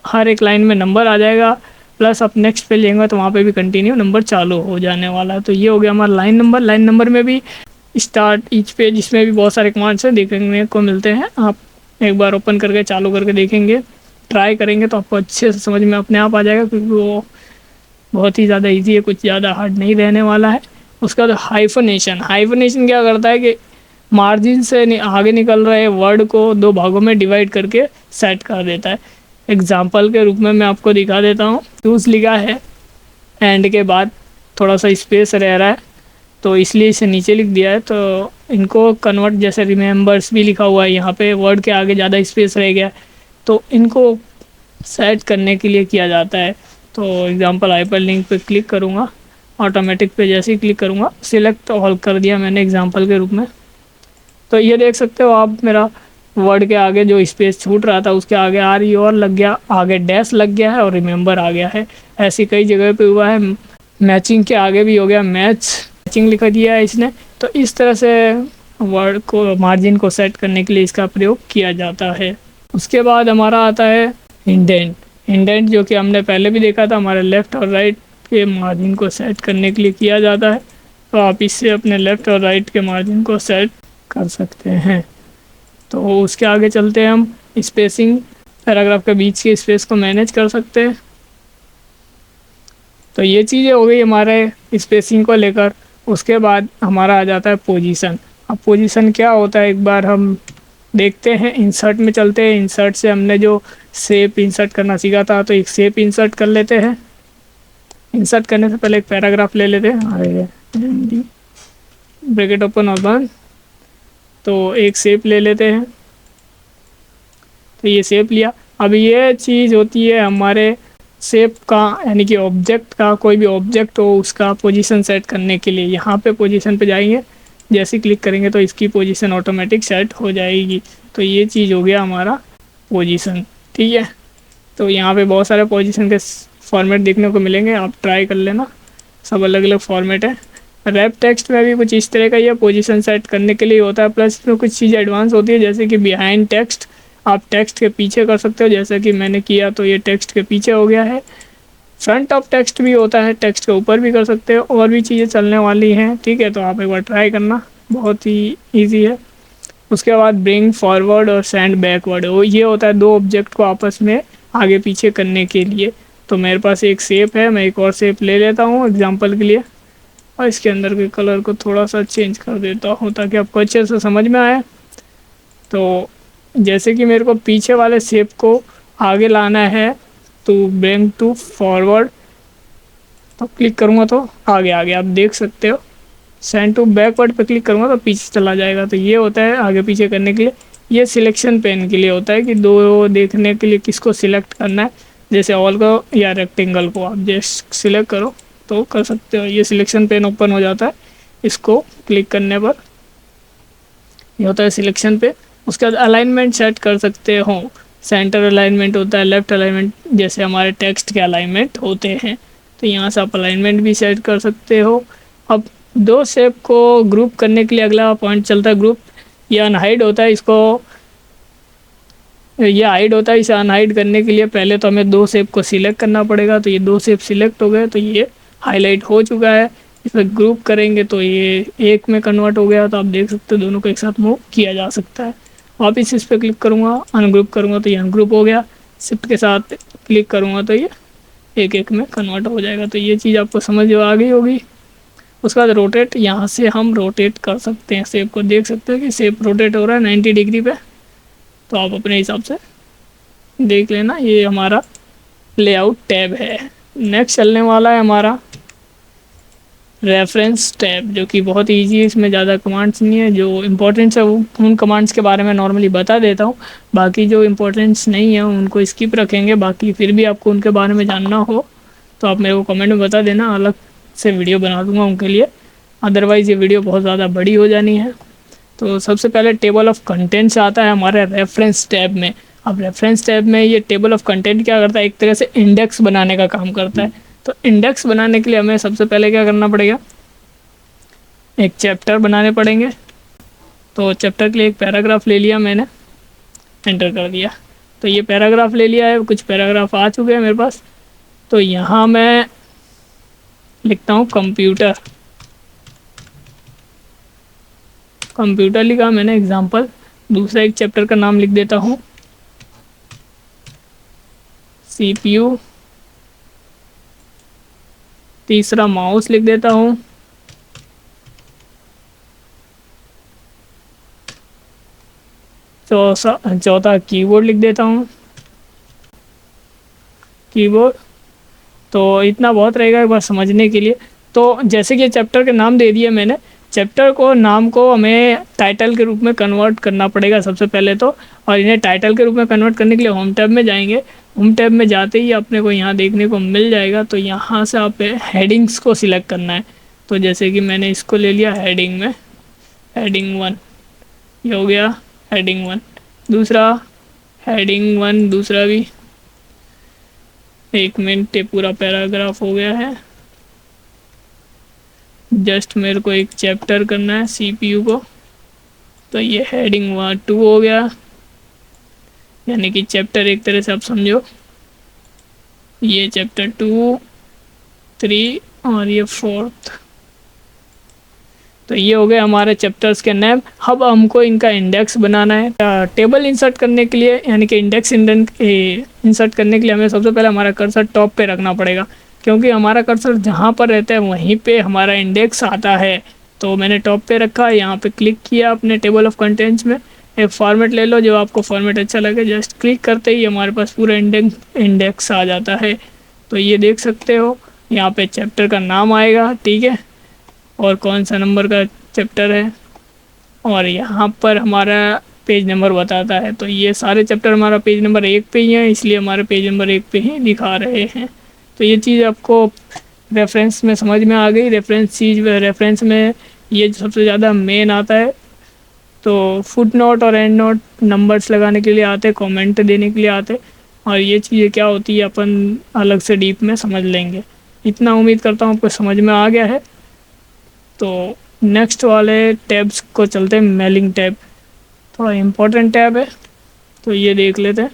हर एक लाइन में नंबर आ जाएगा, प्लस आप नेक्स्ट पे लेंगे तो वहाँ पे भी कंटिन्यू नंबर चालू हो जाने वाला है। तो ये हो गया हमारा लाइन नंबर। लाइन नंबर में भी स्टार्ट ईच पेज, इसमें भी बहुत सारे कमांड्स हैं देखने को मिलते हैं। आप एक बार ओपन करके चालू करके देखेंगे, ट्राई करेंगे तो आपको अच्छे से समझ में अपने आप आ जाएगा, क्योंकि वो बहुत ही ज़्यादा ईजी है, कुछ ज़्यादा हार्ड नहीं रहने वाला है। उसका बाद हाइफनेशन, हाइफनेशन क्या करता है कि मार्जिन से आगे निकल रहे वर्ड को 2 भागों में डिवाइड करके सेट कर देता है। एग्जाम्पल के रूप में मैं आपको दिखा देता हूँ। चूज़ लिखा है, एंड के बाद थोड़ा सा स्पेस रह रहा है तो इसलिए इसे नीचे लिख दिया है। तो इनको कन्वर्ट, जैसे रिमेंबर्स भी लिखा हुआ है यहाँ पे, वर्ड के आगे ज़्यादा स्पेस रह गया, तो इनको सेट करने के लिए किया जाता है। तो एग्जांपल हाइपर लिंक पे क्लिक करूँगा, ऑटोमेटिक पे जैसे ही क्लिक करूँगा सिलेक्ट ऑल कर दिया मैंने एग्जांपल के रूप में। तो ये देख सकते हो आप, मेरा वर्ड के आगे जो स्पेस छूट रहा था उसके आगे आर ई और लग गया, आगे डैश लग गया है और रिमेंबर आ गया है। ऐसी कई जगह पे हुआ है। मैचिंग के आगे भी हो गया मैचिंग लिखा दिया है इसने। तो इस तरह से वर्ड को, मार्जिन को सेट करने के लिए इसका प्रयोग किया जाता है। उसके बाद हमारा आता है इंडेंट। इंडेंट जो कि हमने पहले भी देखा था, हमारे लेफ़्ट और राइट के मार्जिन को सेट करने के लिए किया जाता है। तो आप इससे अपने लेफ़्ट और राइट के मार्जिन को सेट कर सकते हैं। तो उसके आगे चलते हैं हम। स्पेसिंग, पैराग्राफ के बीच के स्पेस को मैनेज कर सकते हैं। तो ये चीज़ें हो गई हमारे स्पेसिंग को लेकर। उसके बाद हमारा आ जाता है पोजीशन। अब पोजीशन क्या होता है एक बार हम देखते हैं। इंसर्ट में चलते हैं। इंसर्ट से हमने जो शेप इंसर्ट करना सीखा था, तो एक शेप इंसर्ट कर लेते हैं। इंसर्ट करने से पहले एक पैराग्राफ ले लेते हैं, ब्रैकेट ओपन और बंद। तो एक शेप ले लेते हैं। तो ये शेप लिया। अब ये चीज़ होती है हमारे शेप का, यानी कि ऑब्जेक्ट का, कोई भी ऑब्जेक्ट हो उसका पोजीशन सेट करने के लिए यहाँ पे पोजीशन पे जाएंगे, जैसे क्लिक करेंगे तो इसकी पोजीशन ऑटोमेटिक सेट हो जाएगी। तो ये चीज़ हो गया हमारा पोजीशन, ठीक है। तो यहाँ पे बहुत सारे पोजीशन के फॉर्मेट देखने को मिलेंगे, आप ट्राई कर लेना, सब अलग अलग फॉर्मेट है। रैप टेक्स्ट में भी कुछ इस तरह का ये पोजीशन सेट करने के लिए होता है, प्लस इसमें कुछ चीज़ एडवांस होती है, जैसे कि बिहाइंड टेक्स्ट, आप टेक्स्ट के पीछे कर सकते हो, जैसा कि मैंने किया तो ये टेक्स्ट के पीछे हो गया है। फ्रंट ऑफ टेक्स्ट भी होता है, टेक्स्ट के ऊपर भी कर सकते हो, और भी चीज़ें चलने वाली हैं, ठीक है। तो आप एक बार ट्राई करना, बहुत ही ईजी है। उसके बाद ब्रिंग फॉरवर्ड और सेंड बैकवर्ड, वो ये होता है दो ऑब्जेक्ट को आपस में आगे पीछे करने के लिए। तो मेरे पास एक शेप है, मैं एक और शेप ले लेता हूँ एग्जांपल के लिए, और इसके अंदर के कलर को थोड़ा सा चेंज कर देता हूँ ताकि आपको अच्छे से समझ में आए। तो जैसे कि मेरे को पीछे वाले शेप को आगे लाना है, तो ब्रिंग टू फॉरवर्ड, तो क्लिक करूँगा तो आगे आ गया, आप देख सकते हो। सेंड टू बैकवर्ड पे क्लिक करूँगा तो पीछे चला जाएगा। तो ये होता है आगे पीछे करने के लिए। ये सिलेक्शन पेन के लिए होता है कि दो देखने के लिए किसको सिलेक्ट करना है, जैसे ऑल को या रेक्टेंगल को आप जैसे सिलेक्ट करो तो कर सकते हो। ये सिलेक्शन पेन ओपन हो जाता है, इसको क्लिक करने पर ये होता है सिलेक्शन पे। उसके बाद अलाइनमेंट सेट कर सकते हो, सेंटर अलाइनमेंट होता है, लेफ्ट अलाइनमेंट, जैसे हमारे टेक्स्ट के अलाइनमेंट होते हैं। तो यहाँ से आप अलाइनमेंट भी सेट कर सकते हो। अब दो शेप को ग्रुप करने के लिए अगला पॉइंट चलता है ग्रुप या अनहाइड होता है। इसको ये हाइड होता है, इसे अनहाइड करने के लिए पहले तो हमें दो शेप को सिलेक्ट करना पड़ेगा। तो ये दो शेप सिलेक्ट हो गए, तो ये हाईलाइट हो चुका है। इसमें ग्रुप करेंगे तो ये एक में कन्वर्ट हो गया। तो आप देख सकते हो दोनों को एक साथ मूव किया जा सकता है। वापस इस पर क्लिक करूँगा, अनग्रुप करूँगा तो ये अनग्रुप हो गया। शिफ्ट के साथ क्लिक करूँगा तो ये एक एक में कन्वर्ट हो जाएगा। तो ये चीज़ आपको समझ आ गई होगी। उसके बाद रोटेट, यहाँ से हम रोटेट कर सकते हैं शेप को, देख सकते हैं कि शेप रोटेट हो रहा है 90 डिग्री पे। तो आप अपने हिसाब से देख लेना। ये हमारा लेआउट टैब है। नेक्स्ट चलने वाला है हमारा रेफरेंस टैब, जो कि बहुत ईजी है, इसमें ज़्यादा कमांड्स नहीं है। जो इम्पोर्टेंट्स है वो उन कमांड्स के बारे में नॉर्मली बता देता हूँ, बाकी जो इम्पोर्टेंट्स नहीं है उनको स्किप रखेंगे। बाकी फिर भी आपको उनके बारे में जानना हो तो आप मेरे को कमेंट में बता देना, अलग से वीडियो बना दूंगा उनके लिए। अदरवाइज़ ये वीडियो बहुत ज़्यादा बड़ी हो जानी है। तो सबसे पहले टेबल ऑफ कंटेंट्स आता है हमारे रेफरेंस टैब में। अब रेफरेंस टैब में ये टेबल ऑफ कंटेंट क्या करता है, एक तरह से इंडेक्स बनाने का काम करता है। तो इंडेक्स बनाने के लिए हमें सबसे पहले क्या करना पड़ेगा, एक चैप्टर बनाने पड़ेंगे। तो चैप्टर के लिए एक पैराग्राफ ले लिया मैंने, एंटर कर दिया। तो ये पैराग्राफ ले लिया है, कुछ पैराग्राफ आ चुके हैं मेरे पास। तो यहाँ मैं लिखता हूँ कंप्यूटर, कंप्यूटर लिखा मैंने एग्जाम्पल। दूसरा एक चैप्टर का नाम लिख देता हूँ CPU। तीसरा माउस लिख देता हूँ। चौथा कीबोर्ड लिख देता हूँ। कीबोर्ड। तो इतना बहुत रहेगा एक बार समझने के लिए। तो जैसे कि चैप्टर के नाम दे दिए मैंने, चैप्टर को नाम को हमें टाइटल के रूप में कन्वर्ट करना पड़ेगा सबसे पहले तो। और इन्हें टाइटल के रूप में कन्वर्ट करने के लिए होम टैब में जाएंगे। होम टैब में जाते ही अपने को यहाँ देखने को मिल जाएगा, तो यहाँ से आप हेडिंग्स को सिलेक्ट करना है। तो जैसे कि मैंने इसको ले लिया हेडिंग में, हेडिंग 1 ये हो गया हेडिंग 1। दूसरा हेडिंग 1 दूसरा भी, 1 मिनट ये पूरा पैराग्राफ हो गया है। जस्ट मेरे को एक चैप्टर करना है सीपीयू को, तो ये हेडिंग 2 हो गया, यानी कि चैप्टर एक तरह से आप समझो। ये चैप्टर 2, 3 और ये 4th। तो ये हो गए हमारे चैप्टर्स के नेम। अब हमको इनका इंडेक्स बनाना है। टेबल इंसर्ट करने के लिए, यानी कि इंडेक्स इंसर्ट करने के लिए हमें सबसे पहले हमारा कर्सर टॉप पे रखना पड़ेगा, क्योंकि हमारा कर्सर जहाँ पर रहता है वहीं पे हमारा इंडेक्स आता है। तो मैंने टॉप पे रखा, यहाँ पे क्लिक किया अपने टेबल ऑफ कंटेंट्स में। एक फॉर्मेट ले लो जो आपको फॉर्मेट अच्छा लगे, जस्ट क्लिक करते ही हमारे पास पूरा इंडेक्स आ जाता है। तो ये देख सकते हो, यहाँ पे चैप्टर का नाम आएगा, ठीक है, और कौन सा नंबर का चैप्टर है, और यहाँ पर हमारा पेज नंबर बताता है। तो ये सारे चैप्टर हमारा पेज नंबर 1 पे ही है, इसलिए हमारे पेज नंबर 1 पे ही दिखा रहे हैं। तो ये चीज़ आपको रेफरेंस में समझ में आ गई। रेफरेंस में ये सबसे ज़्यादा मेन आता है। तो फुट नोट और एंड नोट नंबर्स लगाने के लिए आते, कमेंट देने के लिए आते, और ये चीज़ें क्या होती है अपन अलग से डीप में समझ लेंगे। इतना उम्मीद करता हूँ आपको समझ में आ गया है। तो नेक्स्ट वाले टैब्स को चलते हैं। मेलिंग टैब थोड़ा इम्पोर्टेंट टैब है, तो ये देख लेते हैं।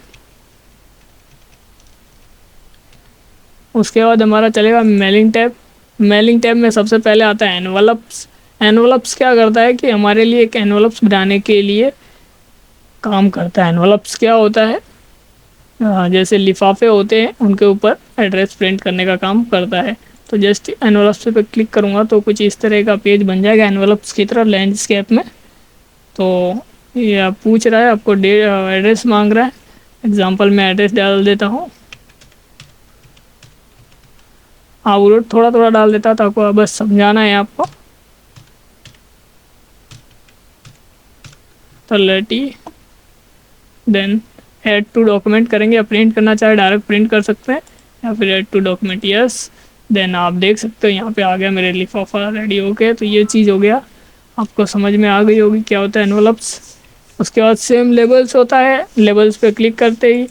उसके बाद हमारा चलेगा मेलिंग टैब। मेलिंग टैब में सबसे पहले आता है एनवलप्स। एनवलप्स क्या करता है कि हमारे लिए एक एनवलप्स बनाने के लिए काम करता है। एनवलप्स क्या होता है, जैसे लिफाफे होते हैं उनके ऊपर एड्रेस प्रिंट करने का काम करता है। तो जस्ट एनवलप्स पे क्लिक करूँगा तो कुछ इस तरह का पेज बन जाएगा एनवलप्स की तरह लैंडस्केप में। तो ये आप पूछ रहा है, आपको एड्रेस मांग रहा है। एग्जांपल में एड्रेस डाल देता हूँ। हाँ वो थोड़ा थोड़ा डाल देता था, आपको बस समझाना है आपको। तो लेटी देन ऐड टू डॉक्यूमेंट करेंगे, या प्रिंट करना चाहे डायरेक्ट प्रिंट कर सकते हैं, या फिर add to document yes. Then आप देख सकते हो यहाँ पे आ गया मेरे लिफाफा रेडी होके। तो ये चीज़ हो गया, आपको समझ में आ गई होगी क्या होता है एनवलप्स। उसके बाद सेम लेबल्स होता है। लेबल्स पे क्लिक करते ही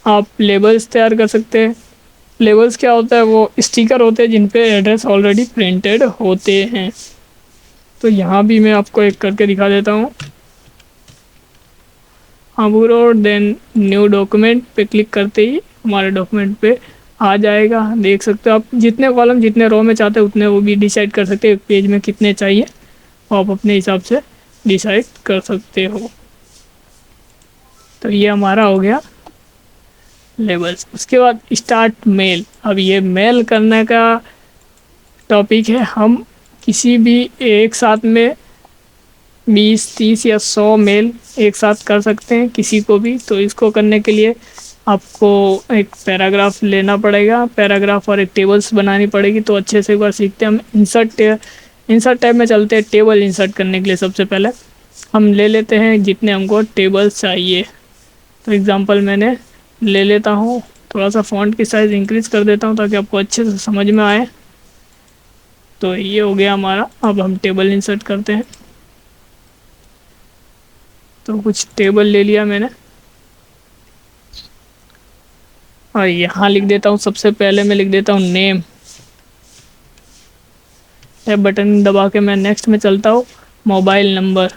आप लेबल्स तैयार कर सकते हैं। लेबल्स क्या होता है, वो स्टिकर होते हैं जिन पे एड्रेस ऑलरेडी प्रिंटेड होते हैं। तो यहाँ भी मैं आपको एक करके दिखा देता हूँ। Abu road then new document पे क्लिक करते ही हमारे डॉक्यूमेंट पे आ जाएगा। देख सकते हो आप जितने कॉलम जितने रो में चाहते हो उतने वो भी डिसाइड कर सकते हो, एक पेज में कितने चाहिए आप अपने हिसाब से डिसाइड कर सकते हो। तो ये हमारा हो गया लेबल्स। उसके बाद स्टार्ट मेल। अब ये मेल करने का टॉपिक है। हम किसी भी एक साथ में 20, 30 या 100 मेल एक साथ कर सकते हैं किसी को भी। तो इसको करने के लिए आपको एक पैराग्राफ लेना पड़ेगा, पैराग्राफ और एक टेबल्स बनानी पड़ेगी। तो अच्छे से एक बार सीखते हैं हम। इंसर्ट टैब में चलते हैं। टेबल इंसर्ट करने के लिए सबसे पहले हम ले लेते हैं जितने हमको टेबल्स चाहिए। तो एग्जांपल मैंने ले लेता हूँ, थोड़ा सा फ़ॉन्ट की साइज़ इंक्रीज़ कर देता हूँ ताकि आपको अच्छे से समझ में आए। तो ये हो गया हमारा। अब हम टेबल इंसर्ट करते हैं। तो कुछ टेबल ले लिया मैंने और यहाँ लिख देता हूँ। सबसे पहले मैं लिख देता हूँ नेम। टैब बटन दबा के मैं नेक्स्ट में चलता हूँ। Mobile number,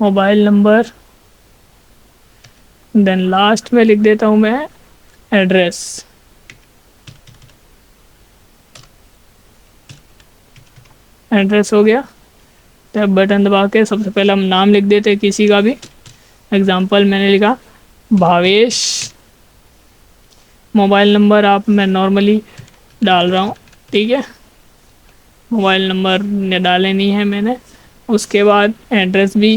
mobile number. Then last में लिख देता हूँ मैं एड्रेस। एड्रेस हो गया। टैब बटन दबा के सबसे पहले हम नाम लिख देते हैं किसी का भी। एग्जांपल मैंने लिखा भावेश। मोबाइल नंबर आप मैं नॉर्मली डाल रहा हूँ, ठीक है, मोबाइल नंबर ने डाले नहीं है मैंने। उसके बाद एड्रेस भी,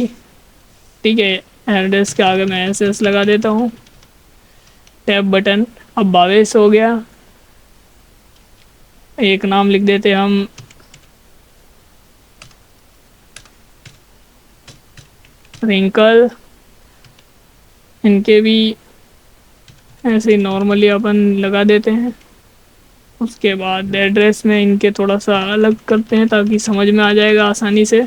ठीक है, एड्रेस के आगे मैं एस लगा देता हूँ। Tab button. अब भावेश हो गया, एक नाम लिख देते हम रिंकल। इनके भी ऐसे ही नॉर्मली अपन लगा देते हैं। उसके बाद एड्रेस में इनके थोड़ा सा अलग करते हैं ताकि समझ में आ जाएगा आसानी से।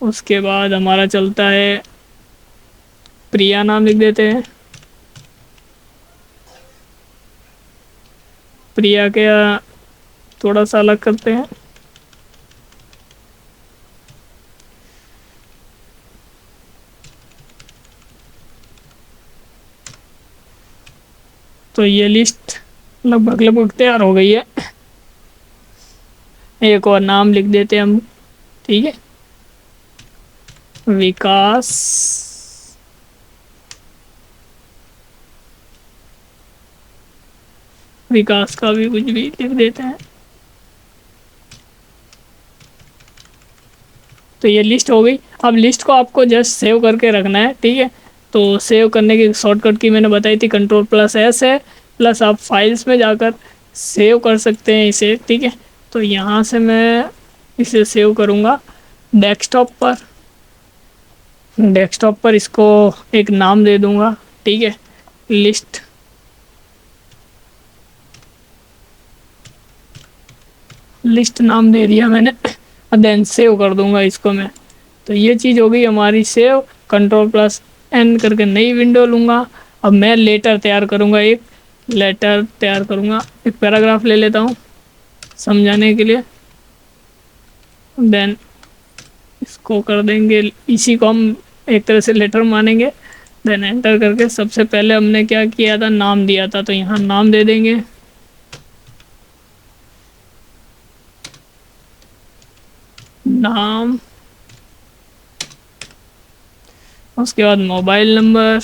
उसके बाद हमारा चलता है प्रिया, नाम लिख देते हैं। प्रिया के थोड़ा सा अलग करते हैं। तो ये लिस्ट लगभग लगभग तैयार हो गई है। एक और नाम लिख देते हैं हम, ठीक है, विकास। विकास का भी कुछ भी लिख देते हैं। तो ये लिस्ट हो गई। अब लिस्ट को आपको जस्ट सेव करके रखना है, ठीक है। तो सेव करने की शॉर्टकट की मैंने बताई थी, Ctrl+S है, प्लस आप फाइल्स में जाकर सेव कर सकते हैं इसे, ठीक है। तो यहाँ से मैं इसे सेव करूँगा डेस्कटॉप पर। डेस्कटॉप पर इसको एक नाम दे दूँगा, ठीक है, लिस्ट। लिस्ट नाम दे दिया मैंने, और देन सेव कर दूंगा इसको मैं। तो ये चीज़ हो गई हमारी सेव। Ctrl+N करके नई विंडो लूँगा। अब मैं लेटर तैयार करूँगा, एक लेटर तैयार करूँगा, एक पैराग्राफ ले लेता हूँ समझाने के लिए। देन इसको कर देंगे, इसी को हम एक तरह से लेटर मानेंगे। देन एंटर करके सबसे पहले हमने क्या किया था, नाम दिया था, तो यहाँ नाम दे देंगे। नाम, उसके बाद मोबाइल नंबर,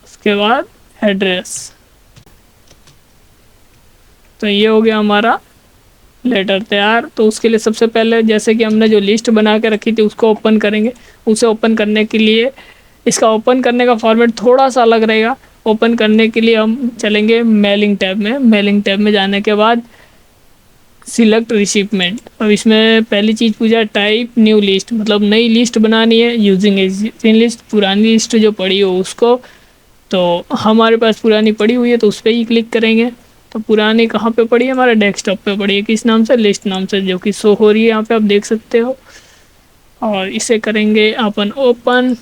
उसके बाद एड्रेस। तो ये हो गया हमारा लेटर तैयार। तो उसके लिए सबसे पहले जैसे कि हमने जो लिस्ट बना के रखी थी उसको ओपन करेंगे। उसे ओपन करने के लिए इसका ओपन करने का फॉर्मेट थोड़ा सा अलग रहेगा। ओपन करने के लिए हम चलेंगे मेलिंग टैब में। मेलिंग टैब में जाने के बाद सिलेक्ट रिसिप्टमेंट। अब इसमें पहली चीज़ पूछा टाइप न्यू लिस्ट, मतलब नई लिस्ट बनानी है यूजिंग एग्जिस्टिंग लिस्ट, पुरानी लिस्ट जो पड़ी हो उसको। तो हमारे पास पुरानी पड़ी हुई है तो उस पर ही क्लिक करेंगे। तो पुरानी कहाँ पे पड़ी है, हमारे डेस्कटॉप पे पड़ी है, किस नाम से, लिस्ट नाम से, जो कि शो हो रही है यहाँ पे आप देख सकते हो। और इसे करेंगे अपन ओपन।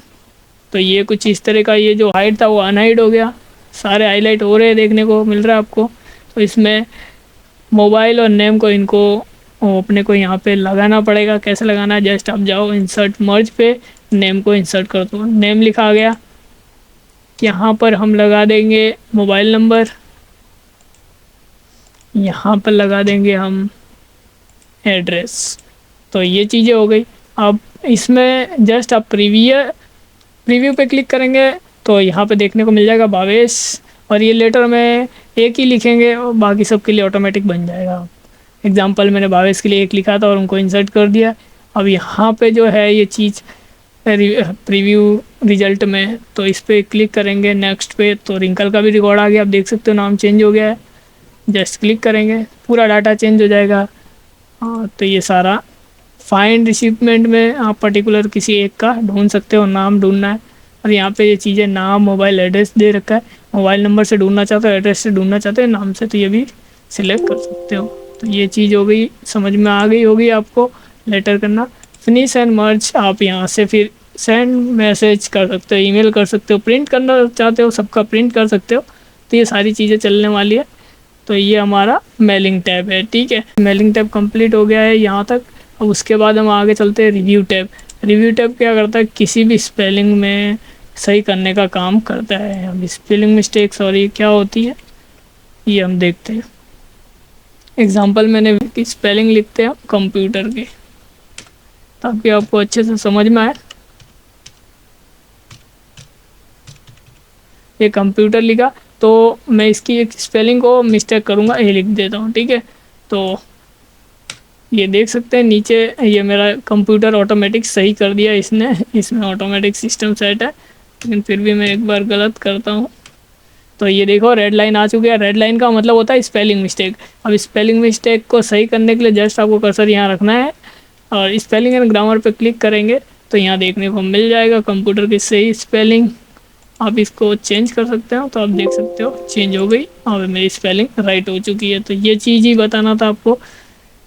तो ये कुछ इस तरह का, ये जो हाइड था वो अनहाइड हो गया, सारे हाईलाइट हो रहे हैं, देखने को मिल रहा है आपको। तो इसमें मोबाइल और नेम को इनको अपने को यहाँ पे लगाना पड़ेगा। कैसे लगाना है, जस्ट आप जाओ इंसर्ट मर्ज पे, नेम को इंसर्ट कर दो, नेम लिखा गया। यहाँ पर हम लगा देंगे मोबाइल नंबर, यहाँ पर लगा देंगे हम एड्रेस। तो ये चीज़ें हो गई। अब इसमें जस्ट आप प्रीव्यू पे क्लिक करेंगे तो यहाँ पे देखने को मिल जाएगा भावेश। और ये लेटर में एक ही लिखेंगे और बाकी सब के लिए ऑटोमेटिक बन जाएगा। एग्जाम्पल मैंने भावेश के लिए एक लिखा था और उनको इंसर्ट कर दिया। अब यहाँ पे जो है ये चीज़ प्रीव्यू रिजल्ट में, तो इस पर क्लिक करेंगे नेक्स्ट पे, तो रिंकल का भी रिकॉर्ड आ गया, आप देख सकते हो नाम चेंज हो गया है। जस्ट क्लिक करेंगे पूरा डाटा चेंज हो जाएगा। हाँ, तो ये सारा फाइंड रिसिप्टमेंट में आप पर्टिकुलर किसी एक का ढूंढ सकते हो, नाम ढूंढना है। और यहाँ पे ये चीज़ें नाम, मोबाइल एड्रेस दे रखा है। मोबाइल नंबर से ढूंढना चाहते हो, एड्रेस से ढूंढना चाहते हो, नाम से, तो ये भी सिलेक्ट कर सकते हो। तो ये चीज़ हो गई, समझ में आ गई होगी आपको लेटर करना। फिनिश एंड मर्ज, आप यहाँ से फिर सेंड मैसेज कर सकते हो, ईमेल कर सकते हो, प्रिंट करना चाहते हो सबका प्रिंट कर सकते हो। तो ये सारी चीज़ें चलने वाली है। तो ये हमारा मेलिंग टैब है, ठीक है। मेलिंग टैब कंप्लीट हो गया है यहाँ तक। अब उसके बाद हम आगे चलते हैं रिव्यू टैब। रिव्यू टैब क्या करता है, किसी भी स्पेलिंग में सही करने का काम करता है। अब स्पेलिंग मिस्टेक सॉरी क्या होती है ये हम देखते हैं। एग्जांपल मैंने की स्पेलिंग लिखते हैं कंप्यूटर के, ताकि आपको अच्छे से समझ में आए। ये कंप्यूटर लिखा तो मैं इसकी एक स्पेलिंग को मिस्टेक करूँगा, ये लिख देता हूँ, ठीक है। तो ये देख सकते हैं नीचे, ये मेरा कंप्यूटर ऑटोमेटिक सही कर दिया इसने, इसमें ऑटोमेटिक सिस्टम सेट है, लेकिन फिर भी मैं एक बार गलत करता हूँ। तो ये देखो रेड लाइन आ चुकी है। रेड लाइन का मतलब होता है स्पेलिंग मिस्टेक। अब स्पेलिंग मिस्टेक को सही करने के लिए जस्ट आपको कर्सर यहाँ रखना है और स्पेलिंग एंड ग्रामर पे क्लिक करेंगे तो यहाँ देखने को मिल जाएगा कंप्यूटर की सही स्पेलिंग। आप इसको चेंज कर सकते हो, तो आप देख सकते हो चेंज हो गई और मेरी स्पेलिंग राइट हो चुकी है। तो ये चीज़ ही बताना था आपको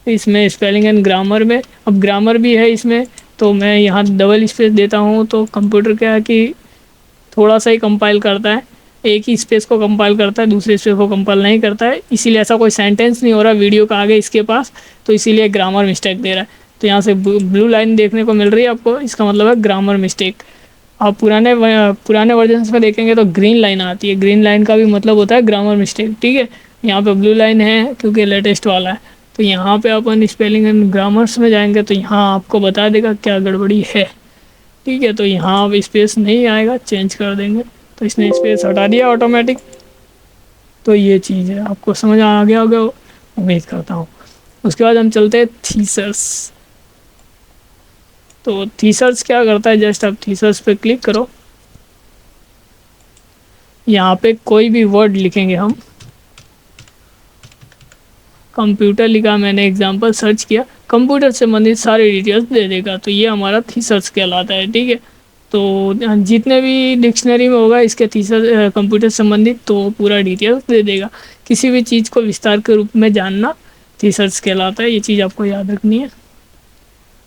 इसमें स्पेलिंग एंड ग्रामर में। अब ग्रामर भी है इसमें, तो मैं यहाँ डबल स्पेस देता हूँ तो कंप्यूटर क्या है कि थोड़ा सा ही कंपाइल करता है, एक ही स्पेस को कंपाइल करता है, दूसरे स्पेस को कंपाइल नहीं करता है। इसीलिए ऐसा कोई सेंटेंस नहीं हो रहा वीडियो का आगे इसके पास, तो इसीलिए ग्रामर मिस्टेक दे रहा है। तो यहाँ से ब्लू लाइन देखने को मिल रही है आपको, इसका मतलब है ग्रामर मिस्टेक। आप पुराने वर्जन में देखेंगे तो ग्रीन लाइन आती है, ग्रीन लाइन का भी मतलब होता है ग्रामर मिस्टेक। ठीक है, यहाँ पे ब्लू लाइन है क्योंकि लेटेस्ट वाला है। तो यहाँ पे अपन स्पेलिंग एंड ग्रामर्स में जाएंगे तो यहाँ आपको बता देगा क्या गड़बड़ी है। ठीक है, तो यहाँ अब स्पेस नहीं आएगा, चेंज कर देंगे। तो इसने स्पेस हटा दिया ऑटोमेटिक। तो ये चीज़ है, आपको समझ आ गया होगा उम्मीद करता हूँ। उसके बाद हम चलते हैं थीसर्स। तो थीसर्स क्या करता है, जस्ट आप थीसर्स पे क्लिक करो। यहाँ पे कोई भी वर्ड लिखेंगे हम, कंप्यूटर लिखा मैंने, एग्जांपल सर्च किया, कंप्यूटर से संबंधित सारी डिटेल्स दे देगा। तो ये हमारा थीसर्स कहलाता है। ठीक है, तो जितने भी डिक्शनरी में होगा इसके थीसर कंप्यूटर संबंधित तो पूरा डिटेल्स दे देगा। किसी भी चीज़ को विस्तार के रूप में जानना थीसर्स कहलाता है, ये चीज़ आपको याद रखनी है।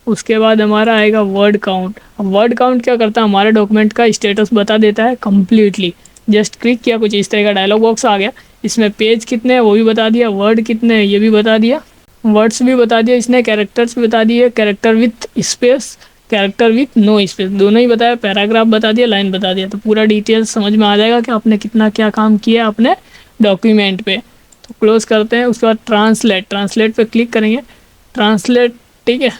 उसके बाद हमारा आएगा वर्ड काउंट। अब वर्ड काउंट क्या करता है, हमारे डॉक्यूमेंट का स्टेटस बता देता है कम्प्लीटली। जस्ट क्लिक किया, कुछ इस तरह का डायलॉग बॉक्स आ गया, इसमें पेज कितने हैं वो भी बता दिया, वर्ड कितने हैं ये भी बता दिया, वर्ड्स भी बता दिया इसने, कैरेक्टर्स भी बता दिए, character with space, character with no space, दोनों ही बताया, पैराग्राफ बता दिया, लाइन बता दिया। तो पूरा डिटेल्स समझ में आ जाएगा कि आपने कितना क्या काम किया अपने डॉक्यूमेंट पे। तो क्लोज करते हैं। उसके बाद ट्रांसलेट, ट्रांसलेट पे क्लिक करेंगे। ट्रांसलेट, ठीक है,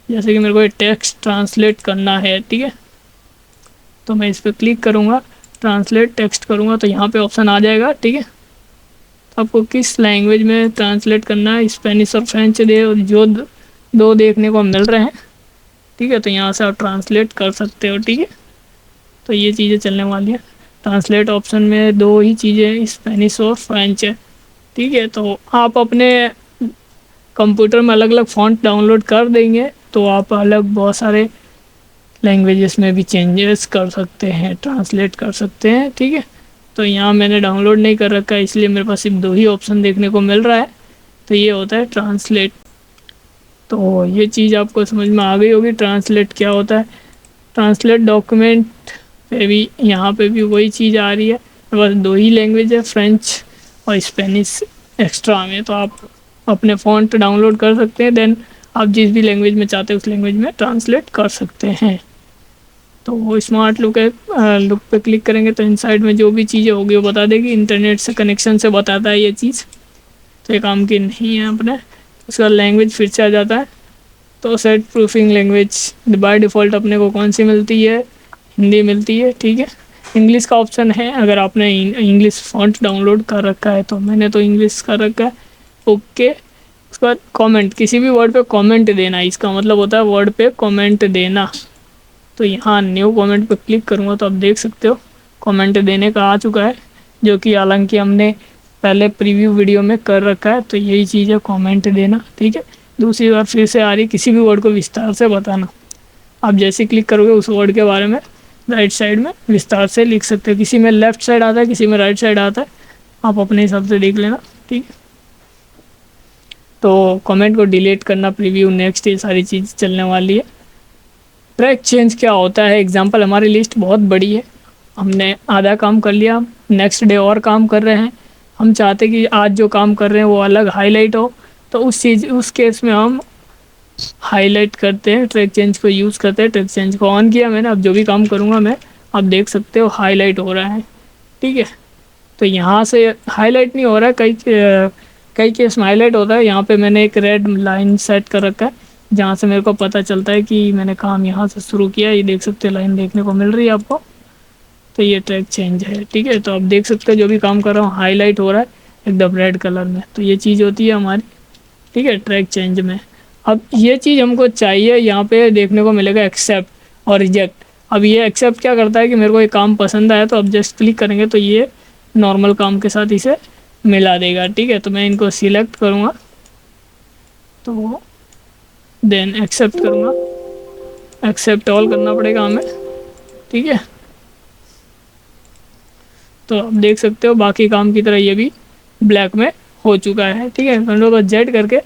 जैसे कि मेरे को ये टेक्स्ट ट्रांसलेट करना है, ठीक है, तो मैं इस पर क्लिक करूँगा, ट्रांसलेट टेक्स्ट करूँगा तो यहाँ पे ऑप्शन आ जाएगा। ठीक है, तो आपको किस लैंग्वेज में ट्रांसलेट करना है, स्पेनिश और फ्रेंच जो दो देखने को मिल रहे हैं। ठीक है, तो यहाँ से आप ट्रांसलेट कर सकते हो। ठीक है, तो ये चीज़ें चलने वाली हैं। ट्रांसलेट ऑप्शन में दो ही चीज़ें, स्पेनिश और फ्रेंच है। ठीक है, तो आप अपने कंप्यूटर में अलग अलग फ़ॉन्ट डाउनलोड कर देंगे तो आप अलग बहुत सारे लैंग्वेजेस में भी चेंजेस कर सकते हैं, ट्रांसलेट कर सकते हैं। ठीक है, तो यहाँ मैंने डाउनलोड नहीं कर रखा है इसलिए मेरे पास सिर्फ दो ही ऑप्शन देखने को मिल रहा है। तो ये होता है ट्रांसलेट। तो ये चीज़ आपको समझ में आ गई होगी ट्रांसलेट क्या होता है। ट्रांसलेट डॉक्यूमेंट पे भी, यहाँ पे भी वही चीज़ आ रही है, बस दो ही लैंग्वेज है, फ्रेंच और स्पेनिश एक्स्ट्रा में। तो आप अपने फ़ॉन्ट डाउनलोड कर सकते हैं, देन आप जिस भी लैंग्वेज में चाहते हैं उस लैंग्वेज में ट्रांसलेट कर सकते हैं। तो वो स्मार्ट लुक है, लुक पे क्लिक करेंगे तो इनसाइड में जो भी चीज़ें होगी वो बता देगी। इंटरनेट से कनेक्शन से बताता है ये चीज़, तो ये काम की नहीं है अपने। उसके बाद लैंग्वेज फिर से आ जाता है। तो set proofing language by default अपने को कौन सी मिलती है, हिंदी मिलती है। ठीक है, इंग्लिश का ऑप्शन है अगर आपने इंग्लिश फॉन्ट डाउनलोड कर रखा है, तो मैंने तो इंग्लिश कर रखा है। ओके, उसके बाद कमेंट, किसी भी वर्ड पे कमेंट देना, इसका मतलब होता है वर्ड पे कमेंट देना। तो यहाँ न्यू कमेंट पे क्लिक करूँगा तो आप देख सकते हो कमेंट देने का आ चुका है, जो कि हालांकि हमने पहले प्रीव्यू वीडियो में कर रखा है। तो यही चीज़ है कमेंट देना। ठीक है, दूसरी बार फिर से आ रही, किसी भी वर्ड को विस्तार से बताना। आप जैसे क्लिक करोगे उस वर्ड के बारे में राइट साइड में विस्तार से लिख सकते हो। किसी में लेफ़्ट साइड आता है, किसी में राइट साइड आता है, आप अपने हिसाब से देख लेना। ठीक है, तो कमेंट को डिलीट करना, प्रीव्यू, नेक्स्ट, ये सारी चीज़ चलने वाली है। ट्रैक चेंज क्या होता है, एग्जांपल हमारी लिस्ट बहुत बड़ी है, हमने आधा काम कर लिया, नेक्स्ट डे और काम कर रहे हैं, हम चाहते कि आज जो काम कर रहे हैं वो अलग हाईलाइट हो, तो उस केस में हम हाईलाइट करते हैं, ट्रैक चेंज को यूज़ करते हैं। ट्रैक चेंज को ऑन किया मैंने, अब जो भी काम करूँगा मैं, आप देख सकते हो हाईलाइट हो रहा है। ठीक है, तो यहाँ से हाईलाइट नहीं हो रहा है, कई केस में हाईलाइट होता है। यहाँ पे मैंने एक रेड लाइन सेट कर रखा है जहाँ से मेरे को पता चलता है कि मैंने काम यहाँ से शुरू किया। ये देख सकते हो लाइन देखने को मिल रही है आपको, तो ये ट्रैक चेंज है। ठीक है, तो आप देख सकते हो जो भी काम कर रहा हूँ हाईलाइट हो रहा है एकदम रेड कलर में, तो ये चीज़ होती है हमारी। ठीक है, ट्रैक चेंज में अब ये चीज़ हमको चाहिए, यहाँ पे देखने को मिलेगा एक्सेप्ट और रिजेक्ट। अब ये एक्सेप्ट क्या करता है कि मेरे को ये काम पसंद आया तो अब जस्ट क्लिक करेंगे तो ये नॉर्मल काम के साथ इसे मिला देगा। ठीक है, तो मैं इनको सिलेक्ट करूँगा तो देन एक्सेप्ट करूँगा, एक्सेप्ट ऑल करना पड़ेगा हमें। ठीक है, तो आप देख सकते हो बाकी काम की तरह ये भी ब्लैक में हो चुका है। ठीक है, Ctrl+Z करके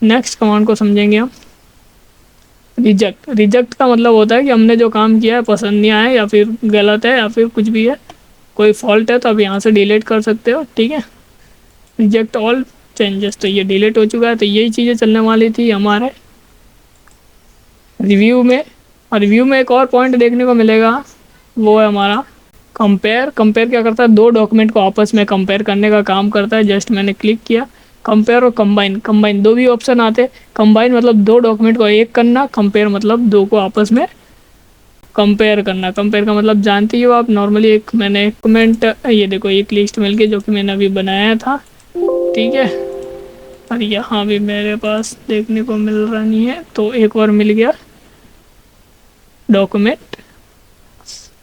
नेक्स्ट कमांड को समझेंगे हम। रिजेक्ट, रिजेक्ट का मतलब होता है कि हमने जो काम किया है पसंद नहीं आया या फिर गलत है या फिर कुछ भी है, कोई फॉल्ट है तो आप यहाँ से डिलीट कर सकते हो। ठीक है, रिजेक्ट ऑल चेंजेस, तो ये डिलीट हो चुका है। तो यही चीज़ें चलने वाली थी हमारे रिव्यू में। और रिव्यू में एक और पॉइंट देखने को मिलेगा, वो है हमारा कंपेयर। कंपेयर क्या करता है, दो डॉक्यूमेंट को आपस में कंपेयर करने का काम करता है। जस्ट मैंने क्लिक किया, कंपेयर और कंबाइन, कंबाइन दो भी ऑप्शन आते हैं। कंबाइन मतलब दो डॉक्यूमेंट को एक करना, कंपेयर मतलब दो को आपस में कंपेयर करना। कंपेयर का मतलब जानती हो आप, नॉर्मली एक मैंने कमेंट, ये देखो एक लिस्ट मिल गई जो कि मैंने अभी बनाया था। ठीक है, और यहाँ भी मेरे पास देखने को मिल रहा नहीं है तो एक और मिल गया डॉक्यूमेंट,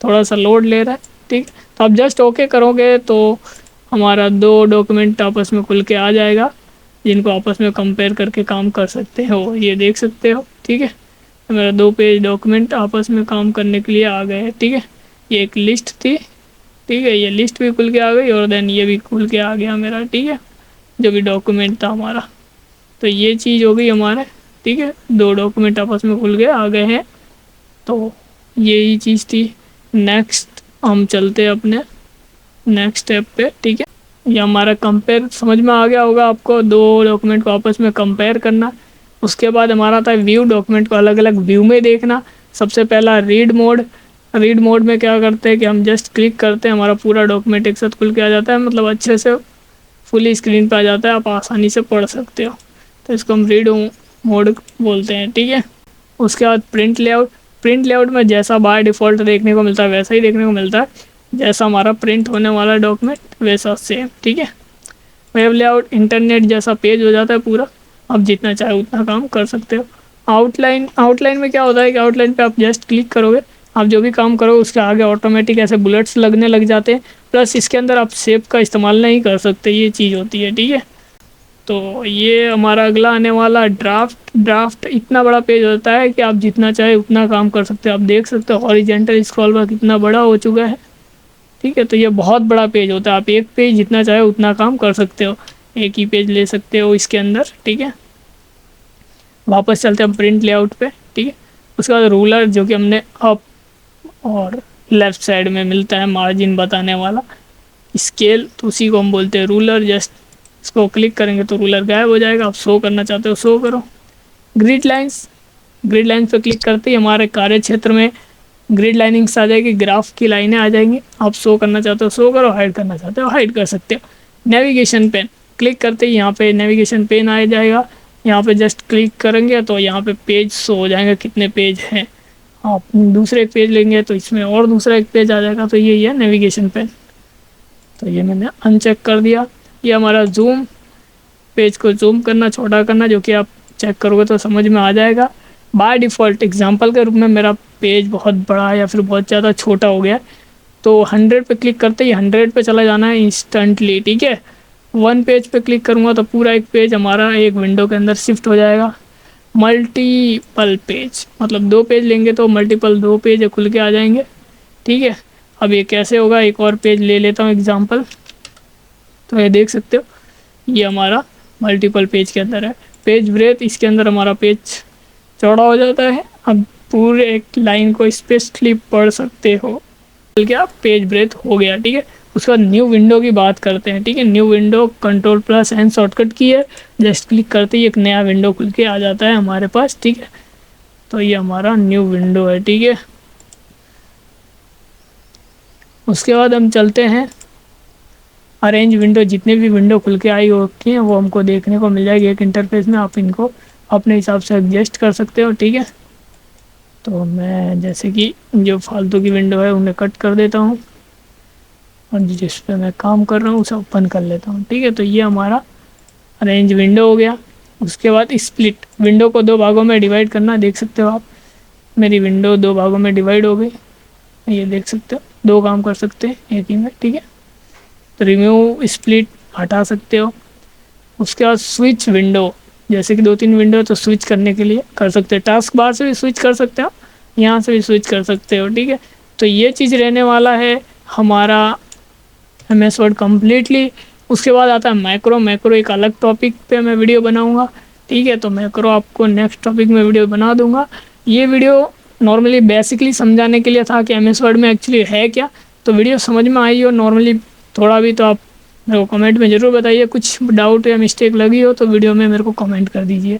थोड़ा सा लोड ले रहा है। ठीक, तो आप जस्ट ओके करोगे तो हमारा दो डॉक्यूमेंट आपस में खुल के आ जाएगा, जिनको आपस में कंपेयर करके काम कर सकते हो, ये देख सकते हो। ठीक है, तो मेरा 2 पेज डॉक्यूमेंट आपस में काम करने के लिए आ गए हैं। ठीक है, ये एक लिस्ट थी। ठीक है, ये लिस्ट भी खुल के आ गई और देन ये भी खुल के आ गया मेरा। ठीक है, जो भी डॉक्यूमेंट था हमारा, तो ये चीज़ हो गई हमारे। ठीक है, दो डॉक्यूमेंट आपस में खुल के आ गए हैं, तो यही चीज़ थी। नेक्स्ट हम चलते हैं अपने नेक्स्ट स्टेप पे। ठीक है, ये हमारा कंपेयर समझ में आ गया होगा आपको, दो डॉक्यूमेंट को आपस में कंपेयर करना। उसके बाद हमारा था व्यू, डॉक्यूमेंट को अलग अलग व्यू में देखना। सबसे पहला रीड मोड। रीड मोड में क्या करते हैं कि हम जस्ट क्लिक करते हैं, हमारा पूरा डॉक्यूमेंट एक साथ खुल के आ जाता है, मतलब अच्छे से फुली स्क्रीन पे आ जाता है, आप आसानी से पढ़ सकते हो। तो इसको हम रीड मोड बोलते हैं। ठीक है, उसके बाद प्रिंट लेआउट। प्रिंट लेआउट में जैसा बाय डिफ़ॉल्ट देखने को मिलता है वैसा ही देखने को मिलता है, जैसा हमारा प्रिंट होने वाला डॉक्यूमेंट वैसा सेम। ठीक है, वेब लेआउट इंटरनेट जैसा पेज हो जाता है पूरा, आप जितना चाहे उतना काम कर सकते हो। आउटलाइन, आउटलाइन में क्या होता है कि आउटलाइन पे आप जस्ट क्लिक करोगे, आप जो भी काम करोगे उसके आगे ऑटोमेटिक ऐसे बुलेट्स लगने लग जाते हैं। प्लस इसके अंदर आप शेप का इस्तेमाल नहीं कर सकते, ये चीज़ होती है। ठीक है, तो ये हमारा अगला आने वाला ड्राफ्ट। ड्राफ्ट इतना बड़ा पेज होता है कि आप जितना चाहे उतना काम कर सकते हो। आप देख सकते हो हॉरिजेंटल स्क्रॉल बार कितना बड़ा हो चुका है। ठीक है, तो ये बहुत बड़ा पेज होता है, आप एक पेज जितना चाहे उतना काम कर सकते हो, एक ही पेज ले सकते हो इसके अंदर। ठीक है, वापस चलते हैं प्रिंट लेआउट पे। ठीक है, उसके बाद रूलर, जो कि हमने अप और लेफ़्ट साइड में मिलता है मार्जिन बताने वाला। स्केल, तो उसी को हम बोलते हैं रूलर। जस्ट इसको क्लिक करेंगे तो रूलर गायब हो जाएगा, आप शो करना चाहते हो शो करो। ग्रिड लाइंस, ग्रिड लाइंस पे क्लिक करते ही हमारे कार्य क्षेत्र में ग्रिड लाइनिंग्स आ जाएगी, ग्राफ की लाइनें आ जाएंगी, आप शो करना चाहते हो शो करो, हाइड करना चाहते हो हाइड कर सकते हो। नेविगेशन पेन, क्लिक करते ही यहाँ पे नेविगेशन पेन आ जाएगा, यहाँ पे जस्ट क्लिक करेंगे तो यहाँ पे पेज शो हो जाएंगे कितने पेज हैं। आप दूसरे एक पेज लेंगे तो इसमें और दूसरा एक पेज आ जाएगा, तो यही है नेविगेशन पेन। तो ये मैंने अनचेक कर दिया। ये हमारा जूम, पेज को जूम करना छोटा करना, जो कि आप चेक करोगे तो समझ में आ जाएगा। बाय डिफ़ॉल्ट एग्जांपल के रूप में मेरा पेज बहुत बड़ा है या फिर बहुत ज़्यादा छोटा हो गया, तो 100 पे क्लिक करते ही 100 पे चला जाना है इंस्टेंटली। ठीक है, 1 पेज पे क्लिक करूँगा तो पूरा एक पेज हमारा एक विंडो के अंदर शिफ्ट हो जाएगा। मल्टीपल पेज मतलब 2 पेज लेंगे तो मल्टीपल 2 पेज खुल के आ जाएंगे। ठीक है, अब ये कैसे होगा, एक और पेज ले लेता हूँ एग्जांपल। तो ये देख सकते हो ये हमारा मल्टीपल पेज के अंदर है। पेज ब्रेथ, इसके अंदर हमारा पेज चौड़ा हो जाता है, अब पूरे एक लाइन को स्पेशली पढ़ सकते हो। क्या पेज ब्रेथ हो गया। ठीक है, उसके बाद न्यू विंडो की बात करते हैं। ठीक है, न्यू विंडो Ctrl+N शॉर्टकट की है, जस्ट क्लिक करते ही एक नया विंडो खुल के आ जाता है हमारे पास। ठीक है, तो ये हमारा न्यू विंडो है। ठीक है, उसके बाद हम चलते हैं अरेंज विंडो। जितने भी विंडो खुल के आई होती हैं वो हमको देखने को मिल जाएगी एक इंटरफेस में, आप इनको अपने हिसाब से एडजस्ट कर सकते हो। ठीक है, तो मैं जैसे कि जो फालतू की विंडो है उन्हें कट कर देता हूँ और जिस पे मैं काम कर रहा हूँ उसे ओपन कर लेता हूँ। ठीक है, तो ये हमारा अरेंज विंडो हो गया। उसके बाद स्प्लिट, विंडो को 2 भागों में डिवाइड करना। देख सकते हो आप मेरी विंडो 2 भागों में डिवाइड हो गई, ये देख सकते हो 2 काम कर सकते हैं एक ही में, ठीक है। तो रिमूव स्प्लिट हटा सकते हो। उसके बाद स्विच विंडो, जैसे कि 2-3 विंडो तो स्विच करने के लिए कर सकते हो, टास्क बार से भी स्विच कर सकते हो, यहाँ से भी स्विच कर सकते हो, ठीक है। तो ये चीज़ रहने वाला है हमारा MS वर्ड कम्प्लीटली। उसके बाद आता है मैक्रो। मैक्रो एक अलग टॉपिक पे मैं वीडियो बनाऊंगा, ठीक है। तो मैक्रो आपको नेक्स्ट टॉपिक में वीडियो बना दूंगा। ये वीडियो नॉर्मली बेसिकली समझाने के लिए था कि MS वर्ड में एक्चुअली है क्या। तो वीडियो समझ में आई हो नॉर्मली थोड़ा भी तो आप मेरे को कमेंट में ज़रूर बताइए। कुछ डाउट या मिस्टेक लगी हो तो वीडियो में मेरे को कमेंट कर दीजिए।